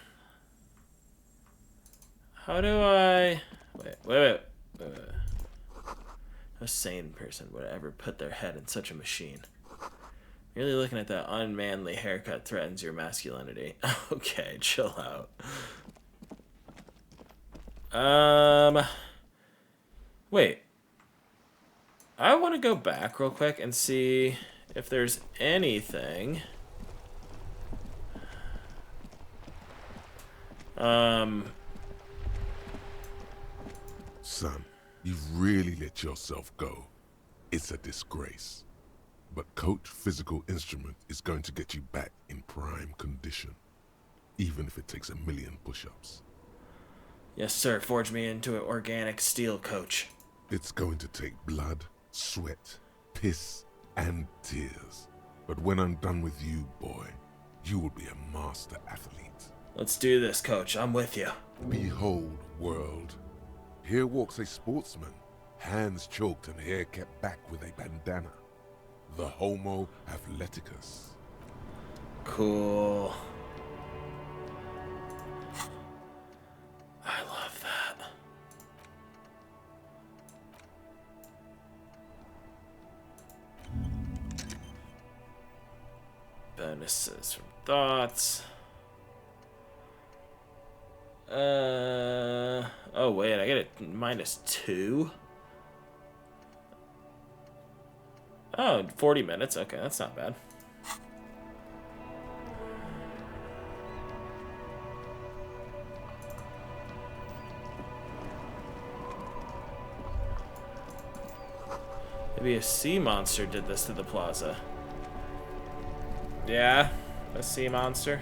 How do I... Wait. No sane person would ever put their head in such a machine. Merely looking at that unmanly haircut threatens your masculinity. Okay, chill out. Wait. I want to go back real quick and see if there's anything.
Son, you've really let yourself go. It's a disgrace. But Coach Physical Instrument is going to get you back in prime condition. Even if it takes 1,000,000 push-ups.
Yes, sir. Forge me into an organic steel, Coach.
It's going to take blood, sweat, piss, and tears. But when I'm done with you, boy, you will be a master athlete.
Let's do this, Coach. I'm with you.
Behold, world. Here walks a sportsman, hands choked and hair kept back with a bandana. The Homo Athleticus.
Cool. I love that. Bonuses from thoughts. Oh wait, I get it -2. Oh, 40 minutes. Okay, that's not bad. Maybe a sea monster did this to the plaza. Yeah, a sea monster.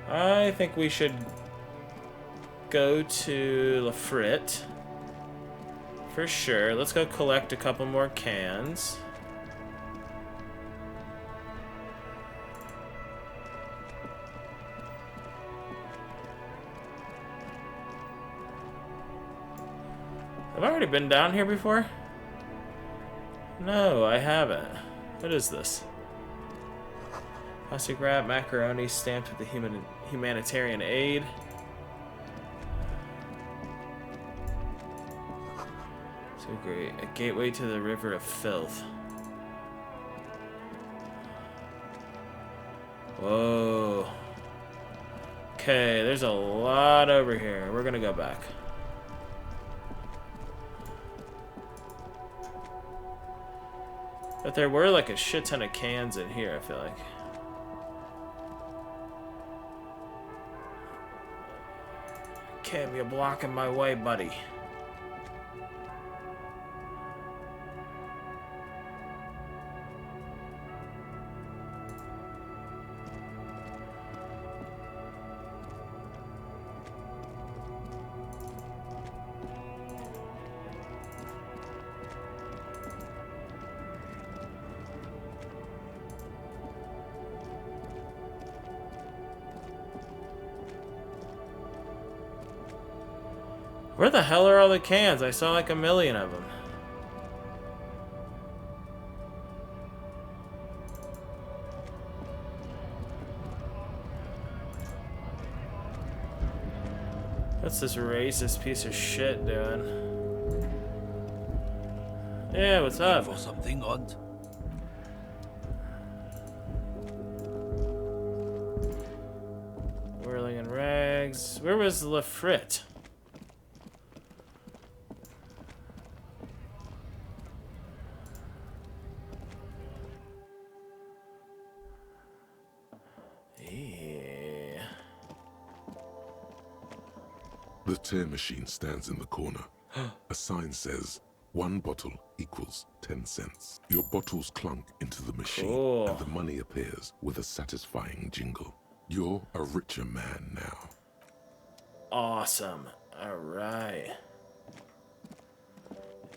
I think we should go to Lafrit. For sure. Let's go collect a couple more cans. Have I already been down here before? No, I haven't. What is this? Plastic wrap, macaroni stamped with the humanitarian aid. So great. A gateway to the river of filth. Whoa. Okay, there's a lot over here. We're gonna go back. But there were like a shit ton of cans in here, I feel like. Cam, you're blocking my way, buddy. Where the hell are all the cans? I saw like 1,000,000 of them. What's this racist piece of shit doing? Yeah, what's up?
For something odd.
Whirling in rags. Where was Lafrit?
The tear machine stands in the corner. A sign says, 1 bottle equals 10 cents. Your bottles clunk into the machine,
Cool.
and the money appears with a satisfying jingle. You're a richer man now.
Awesome. Alright.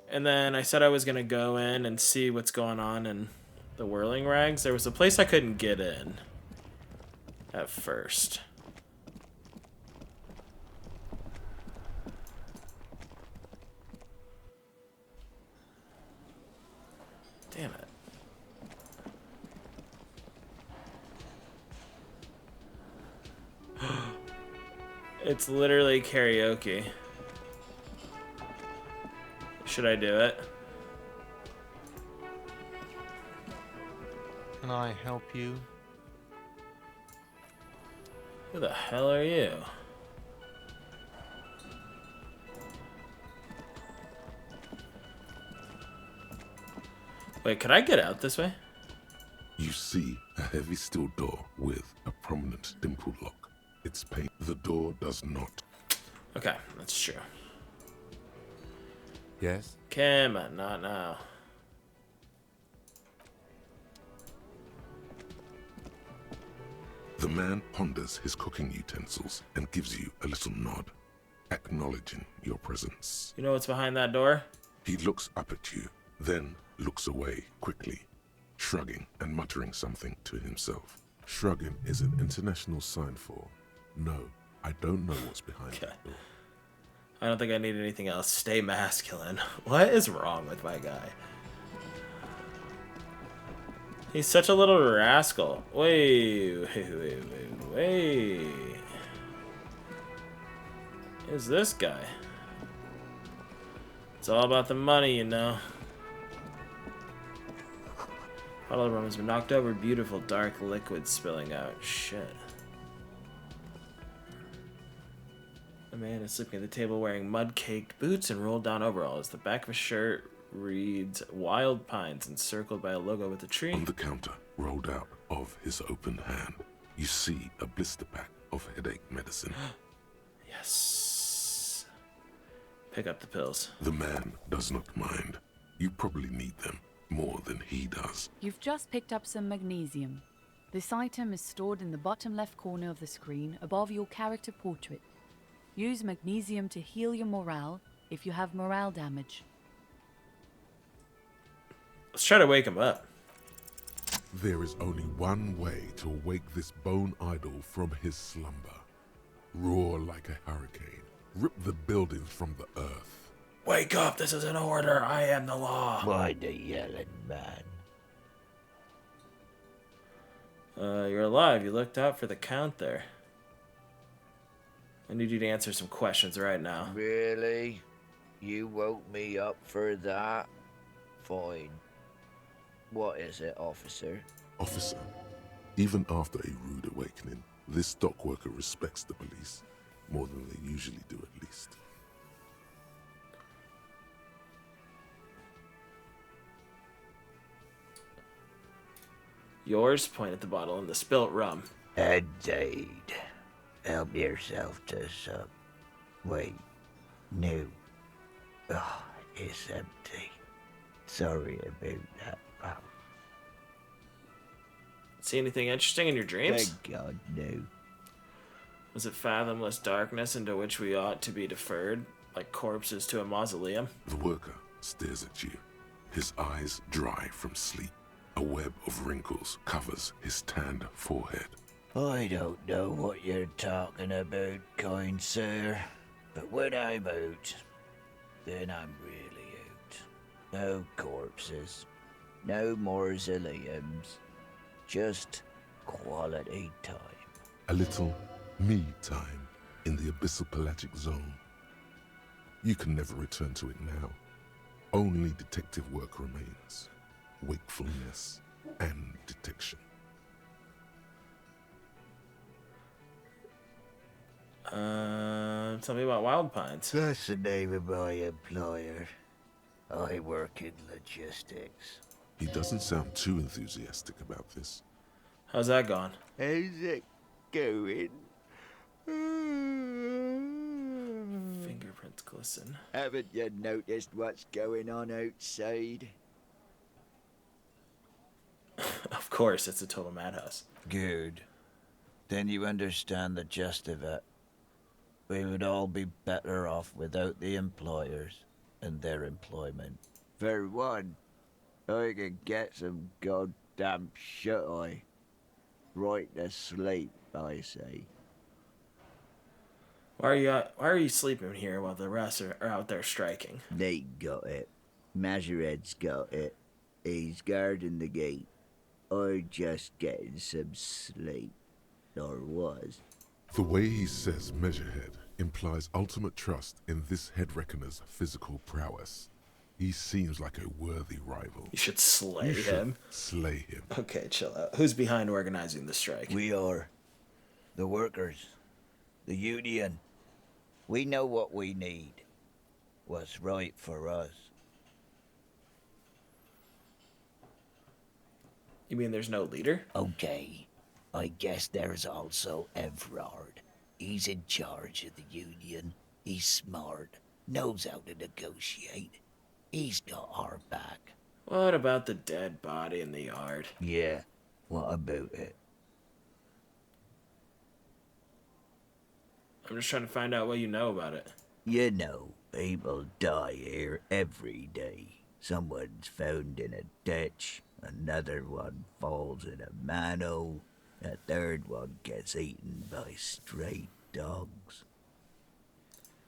And then I said I was gonna go in and see what's going on in the whirling rags. There was a place I couldn't get in at first. Damn it. It's literally karaoke. Should I do it?
Can I help you?
Who the hell are you? Wait, could I get out this way?
You see a heavy steel door with a prominent dimple lock. It's paint. The door does not.
Okay, that's true.
Yes?
Kim, not now.
The man ponders his cooking utensils and gives you a little nod, acknowledging your presence.
You know what's behind that door?
He looks up at you, then looks away quickly, shrugging and muttering something to himself. Shrugging is an international sign for, no, I don't know what's behind that door.
I don't think I need anything else. Stay masculine. What is wrong with my guy? He's such a little rascal. Wait. Who's this guy? It's all about the money, you know. Bottle of rum has been knocked over. Beautiful dark liquid spilling out. Shit. A man is sleeping at the table wearing mud-caked boots and rolled down overalls. The back of his shirt reads Wild Pines encircled by a logo with a tree.
On the counter, rolled out of his open hand, you see a blister pack of headache medicine.
Yes. Pick up the pills.
The man does not mind. You probably need them more than he does.
You've just picked up some magnesium. This item is stored in the bottom left corner of the screen above your character portrait. Use magnesium to heal your morale if you have morale damage.
Let's try to wake him up.
There is only one way to wake this bone idol from his slumber. Roar like a hurricane. Rip the buildings from the earth.
Wake up, this is an order. I am the law.
Why the yelling, man?
You're alive. You looked out for the count there. I need you to answer some questions right now.
Really? You woke me up for that? Fine. What is it, officer?
Officer, even after a rude awakening, this stock worker respects the police more than they usually do, at least.
Yours, point at the bottle and the spilt rum.
Indeed. Help yourself to some. Wait. No. Oh, it's empty. Sorry about that, pal.
See anything interesting in your dreams?
Thank God, no.
Was it fathomless darkness into which we ought to be deferred, like corpses to a mausoleum?
The worker stares at you, his eyes dry from sleep. A web of wrinkles covers his tanned forehead.
I don't know what you're talking about, kind sir. But when I'm out, then I'm really out. No corpses, no mausoleums, just quality time.
A little me time in the abyssal pelagic zone. You can never return to it now. Only detective work remains. Wakefulness and detection.
Tell me about Wild Pines.
That's the name of my employer. I work in logistics.
He doesn't sound too enthusiastic about this.
How's that going?
How's it going?
Fingerprints glisten.
Haven't you noticed what's going on outside?
Of course, it's a total madhouse.
Good. Then you understand the gist of it. We would all be better off without the employers and their employment. For one, I can get some goddamn shut-eye. Right to sleep, I say.
Why are you sleeping here while the rest are out there striking?
Nate got it. Majoret's got it. He's guarding the gate. I'm just getting some sleep. Or was.
The way he says Measurehead implies ultimate trust in this head reckoner's physical prowess. He seems like a worthy rival.
You should slay
You should
him.
slay him.
Okay, chill out. Who's behind organizing the strike?
We are. The workers. The union. We know what we need. What's right for us.
You mean there's no leader?
Okay. I guess there's also Everard. He's in charge of the union. He's smart. Knows how to negotiate. He's got our back.
What about the dead body in the yard?
Yeah. What about it?
I'm just trying to find out what you know about it.
You know, people die here every day. Someone's found in a ditch, another one falls in a manhole, a third one gets eaten by stray dogs.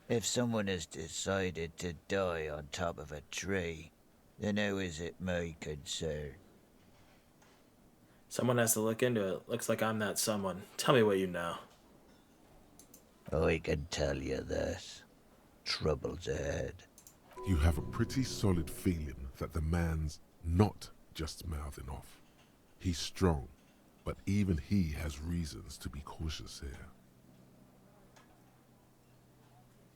If someone has decided to die on top of a tree, then how is it my concern?
Someone has to look into it. Looks like I'm that someone. Tell me what you know.
I can tell you this. Trouble's ahead.
You have a pretty solid feeling that the man's not just mouthing off. He's strong, but even he has reasons to be cautious here.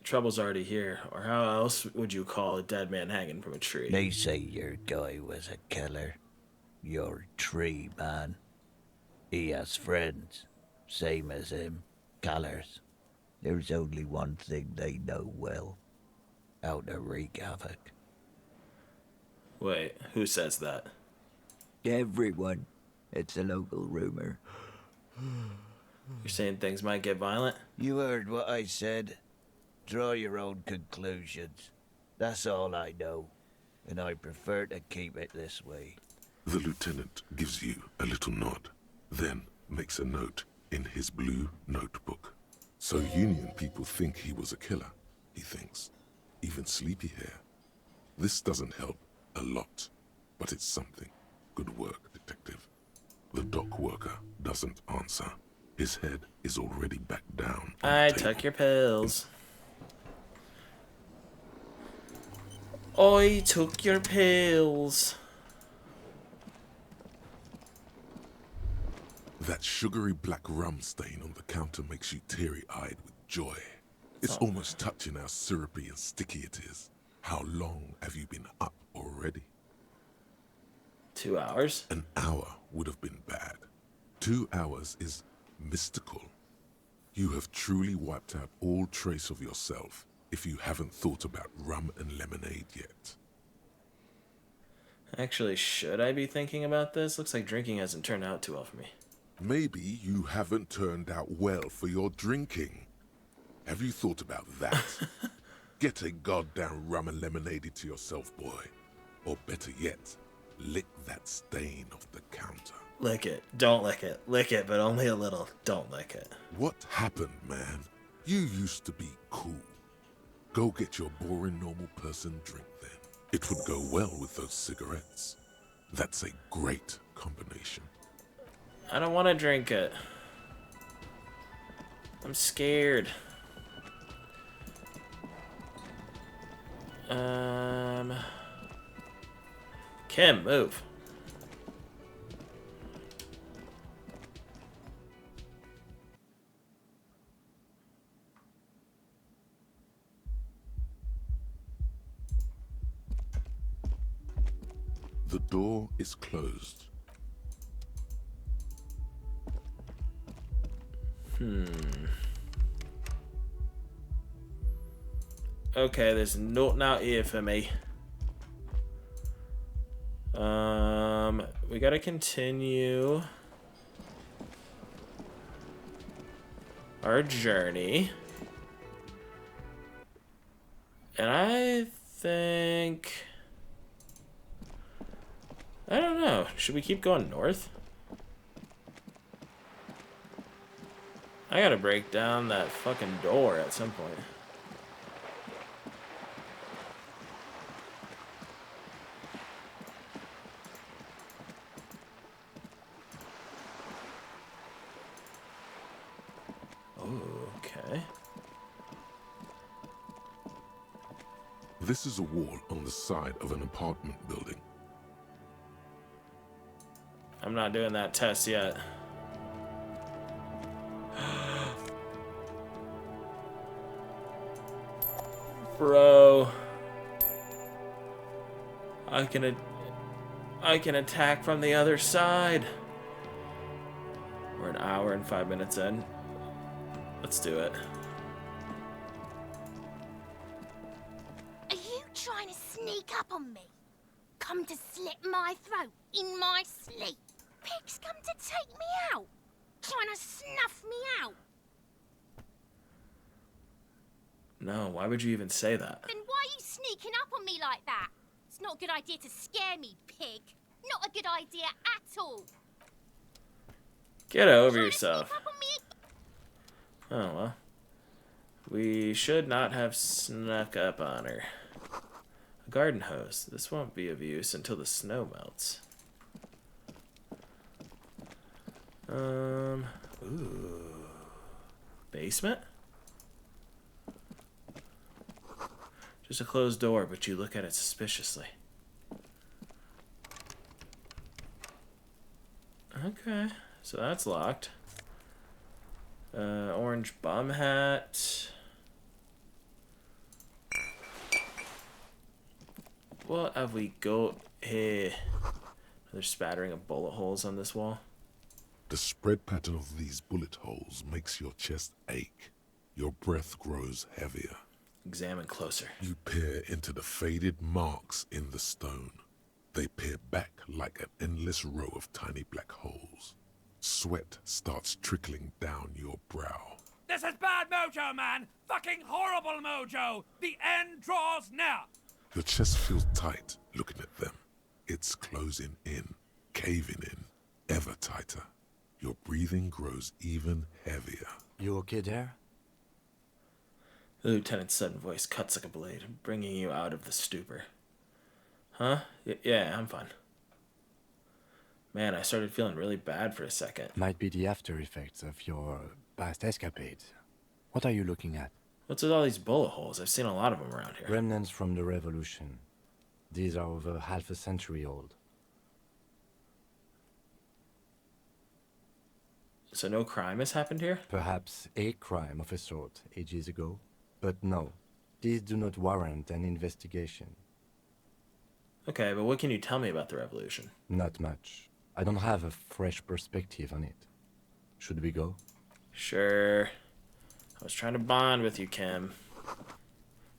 Trouble's already here, or how else would you call a dead man hanging from a tree?
They say your guy was a killer. Your tree man. He has friends, same as him, killers. There's only one thing they know well. How to wreak havoc.
Wait, who says that?
Everyone. It's a local rumor.
You're saying things might get violent?
You heard what I said. Draw your own conclusions. That's all I know, and I prefer to keep it this way.
The lieutenant gives you a little nod, then makes a note in his blue notebook. So Union people think he was a killer, he thinks. Even sleepy hair. This doesn't help a lot, but it's something. Good work, detective. The dock worker doesn't answer. His head is already back down on
I
the table.
took your pills. I took your pills.
That sugary black rum stain on the counter makes you teary-eyed with joy. It's almost touching how syrupy and sticky it is. How long have you been up already?
2 hours?
An hour would have been bad. 2 hours is mystical. You have truly wiped out all trace of yourself if you haven't thought about rum and lemonade yet.
Actually, should I be thinking about this? Looks like drinking hasn't turned out too well for me.
Maybe you haven't turned out well for your drinking. Have you thought about that? Get a goddamn rum and lemonade to yourself, boy. Or better yet, lick that stain off the counter.
Lick it. Don't lick it. Lick it, but only a little. Don't lick it.
What happened, man? You used to be cool. Go get your boring normal person drink then. It would go well with those cigarettes. That's a great combination.
I don't want to drink it. I'm scared. Kim, move.
The door is closed.
Okay, there's nothing out here for me. We gotta continue our journey. And I think... I don't know. Should we keep going north? I gotta break down that fucking door at some point. Okay.
This is a wall on the side of an apartment building.
I'm not doing that test yet. Bro. I can attack from the other side. We're an hour and 5 minutes in. Let's do it.
Are you trying to sneak up on me? Come to slit my throat in my sleep? Pigs come to take me out? Trying to snuff me out?
No, why would you even say that?
Then why are you sneaking up on me like that? It's not a good idea to scare me, pig. Not a good idea at all.
Get over
Trying to
yourself.
sneak up on me?
Oh, well. We should not have snuck up on her. A garden hose. This won't be of use until the snow melts. Ooh. Basement? Just a closed door, but you look at it suspiciously. Okay, so that's locked. Orange bum hat. What have we got here? Another spattering of bullet holes on this wall.
The spread pattern of these bullet holes makes your chest ache. Your breath grows heavier.
Examine closer.
You peer into the faded marks in the stone. They peer back like an endless row of tiny black holes. Sweat starts trickling down your brow.
This is bad mojo, man! Fucking horrible mojo! The end draws near!
Your chest feels tight looking at them. It's closing in, caving in, ever tighter. Your breathing grows even heavier.
You okay there?
The lieutenant's sudden voice cuts like a blade, bringing you out of the stupor. Huh? Yeah, I'm fine. Man, I started feeling really bad for a second.
Might be the after effects of your past escapades. What are you looking at?
What's with all these bullet holes? I've seen a lot of them around here.
Remnants from the revolution. These are over half a century old.
So no crime has happened here?
Perhaps a crime of a sort ages ago. But no, these do not warrant an investigation.
Okay, but what can you tell me about the revolution?
Not much. I don't have a fresh perspective on it. Should we go?
Sure. I was trying to bond with you, Kim.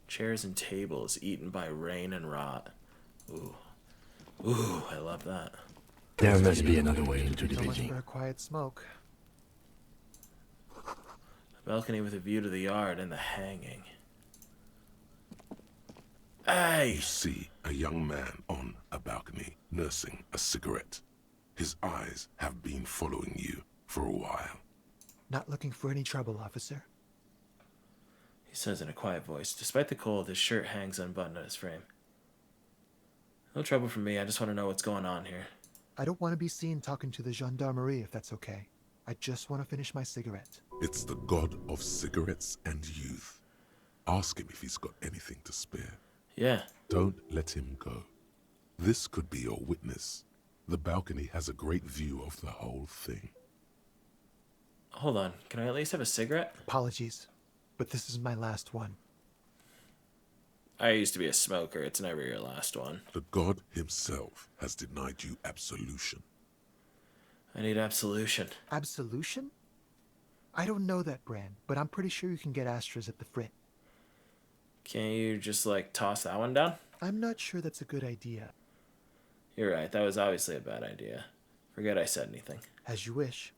Chairs and tables eaten by rain and rot. Ooh. Ooh, I love that.
There must be another way into the
So much
building.
for a quiet smoke.
A balcony with a view to the yard and the hanging. Hey!
You see a young man on a balcony nursing a cigarette. His eyes have been following you for a while.
Not looking for any trouble, officer.
He says in a quiet voice. Despite the cold, his shirt hangs unbuttoned on his frame. No trouble for me. I just want to know what's going on here.
I don't want to be seen talking to the gendarmerie if that's okay. I just want to finish my cigarette.
It's the god of cigarettes and youth. Ask him if he's got anything to spare.
Yeah.
Don't let him go. This could be your witness. The balcony has a great view of the whole thing.
Hold on. Can I at least have a cigarette?
Apologies, but this is my last one.
I used to be a smoker. It's never your last one.
The god himself has denied you absolution.
I need absolution.
Absolution? I don't know that brand, but I'm pretty sure you can get Astras at the Frit.
Can't you just, like, toss that one down?
I'm not sure that's a good idea.
You're right. That was obviously a bad idea. Forget I said anything.
As you wish.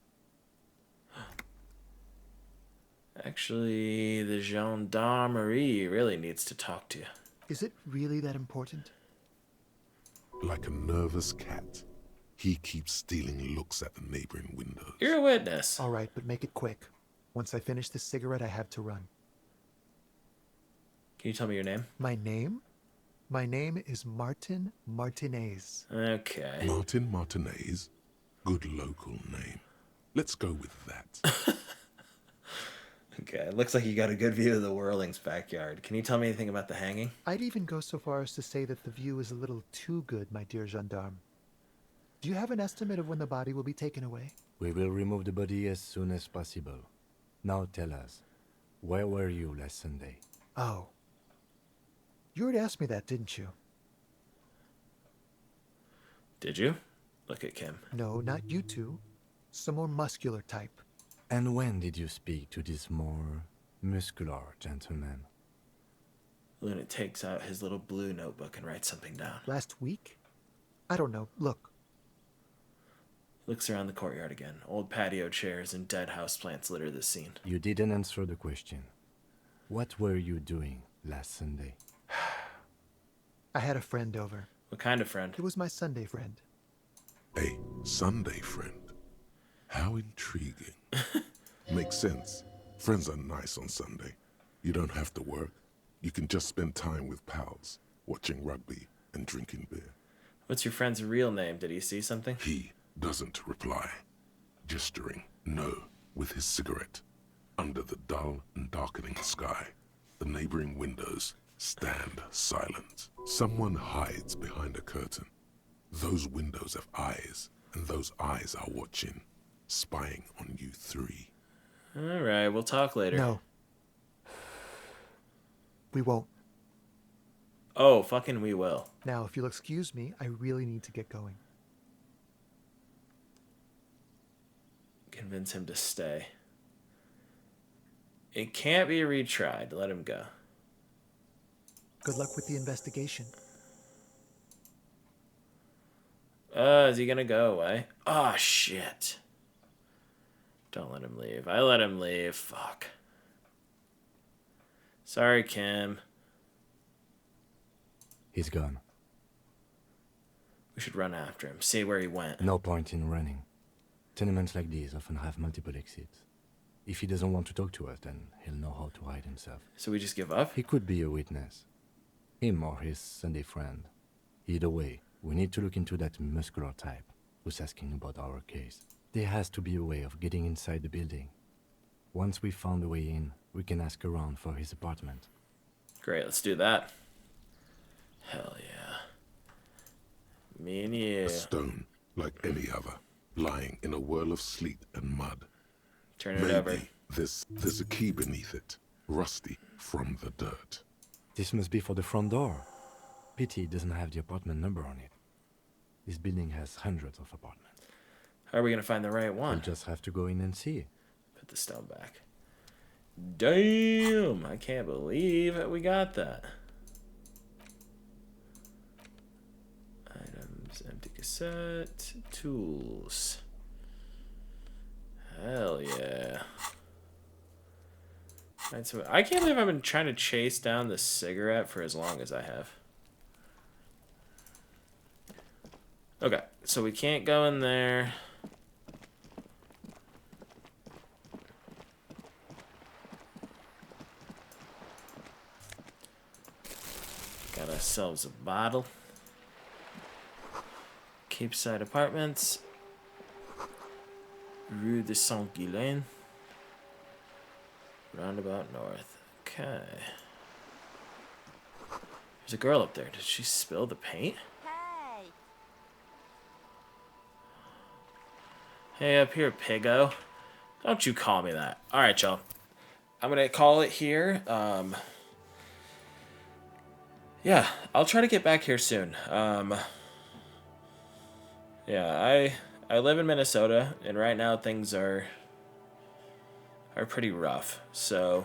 Actually, the gendarmerie really needs to talk to you.
Is it really that important?
Like a nervous cat, he keeps stealing looks at the neighboring windows.
You're a witness.
All right, but make it quick. Once I finish this cigarette, I have to run.
Can you tell me your name?
My name? My name is Martin Martinez.
Okay.
Martin Martinez? Good local name. Let's go with that.
Okay, looks like you got a good view of the Whirling's backyard. Can you tell me anything about the hanging?
I'd even go so far as to say that the view is a little too good, my dear gendarme. Do you have an estimate of when the body will be taken away?
We will remove the body as soon as possible. Now tell us, where were you last Sunday?
Oh. You already asked me that, didn't you?
Did you? Look at Kim.
No, not you two. Some more muscular type.
And when did you speak to this more muscular gentleman?
Luna takes out his little blue notebook and writes something down.
Last week? I don't know. Look.
Looks around the courtyard again. Old patio chairs and dead houseplants litter the scene.
You didn't answer the question. What were you doing last Sunday?
I had a friend over.
What kind of friend?
It was my Sunday friend.
A Sunday friend. How intriguing. Makes sense. Friends are nice on Sunday. You don't have to work. You can just spend time with pals, watching rugby and drinking beer.
What's your friend's real name? Did he see something?
He doesn't reply, gesturing no with his cigarette. Under the dull and darkening sky, the neighboring windows stand silent. Someone hides behind a curtain. Those windows have eyes, and those eyes are watching, spying on you three.
All right, we'll talk later.
No. We won't.
Oh, fucking we will.
Now, if you'll excuse me, I really need to get going.
Convince him to stay. It can't be retried. Let him go.
Good luck with the investigation.
Is he gonna go away? Oh, shit. Don't let him leave. I let him leave. Fuck. Sorry, Kim.
He's gone.
We should run after him. See where he went.
No point in running. Tenements like these often have multiple exits. If he doesn't want to talk to us, then he'll know how to hide himself.
So we just give up?
He could be a witness. Him or his Sunday friend. Either way, we need to look into that muscular type who's asking about our case. There has to be a way of getting inside the building. Once we've found a way in, we can ask around for his apartment.
Great, let's do that. Hell yeah. Me and you.
A stone, like any other, lying in a whirl of sleet and mud.
Turn it over.
Maybe there's a key beneath it, rusty from the dirt.
This must be for the front door. Pity it doesn't have the apartment number on it. This building has hundreds of apartments.
How are we gonna find the right one?
We'll just have to go in and see.
Put the stone back. Damn! I can't believe we got that. Items, empty cassette, tools. Hell yeah. Right, so I can't believe I've been trying to chase down this cigarette for as long as I have. Okay, so we can't go in there. Got ourselves a bottle. Capeside Apartments. Rue de Saint-Guilain. Roundabout North. Okay. There's a girl up there. Did she spill the paint?
Hey.
Hey, up here, piggo. Don't you call me that. Alright, y'all. I'm gonna call it here. Yeah, I'll try to get back here soon. Yeah, I live in Minnesota, and right now things are pretty rough. So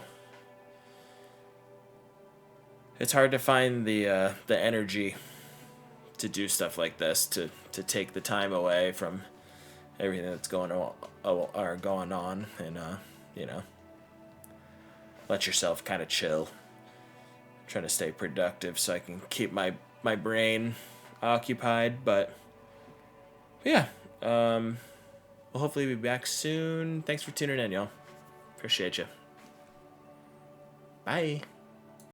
it's hard to find the energy to do stuff like this, to take the time away from everything that's going on, and you know, let yourself kind of chill. Trying to stay productive so I can keep my brain occupied, but yeah, we'll hopefully be back soon. Thanks for tuning in, y'all. Appreciate you. Bye.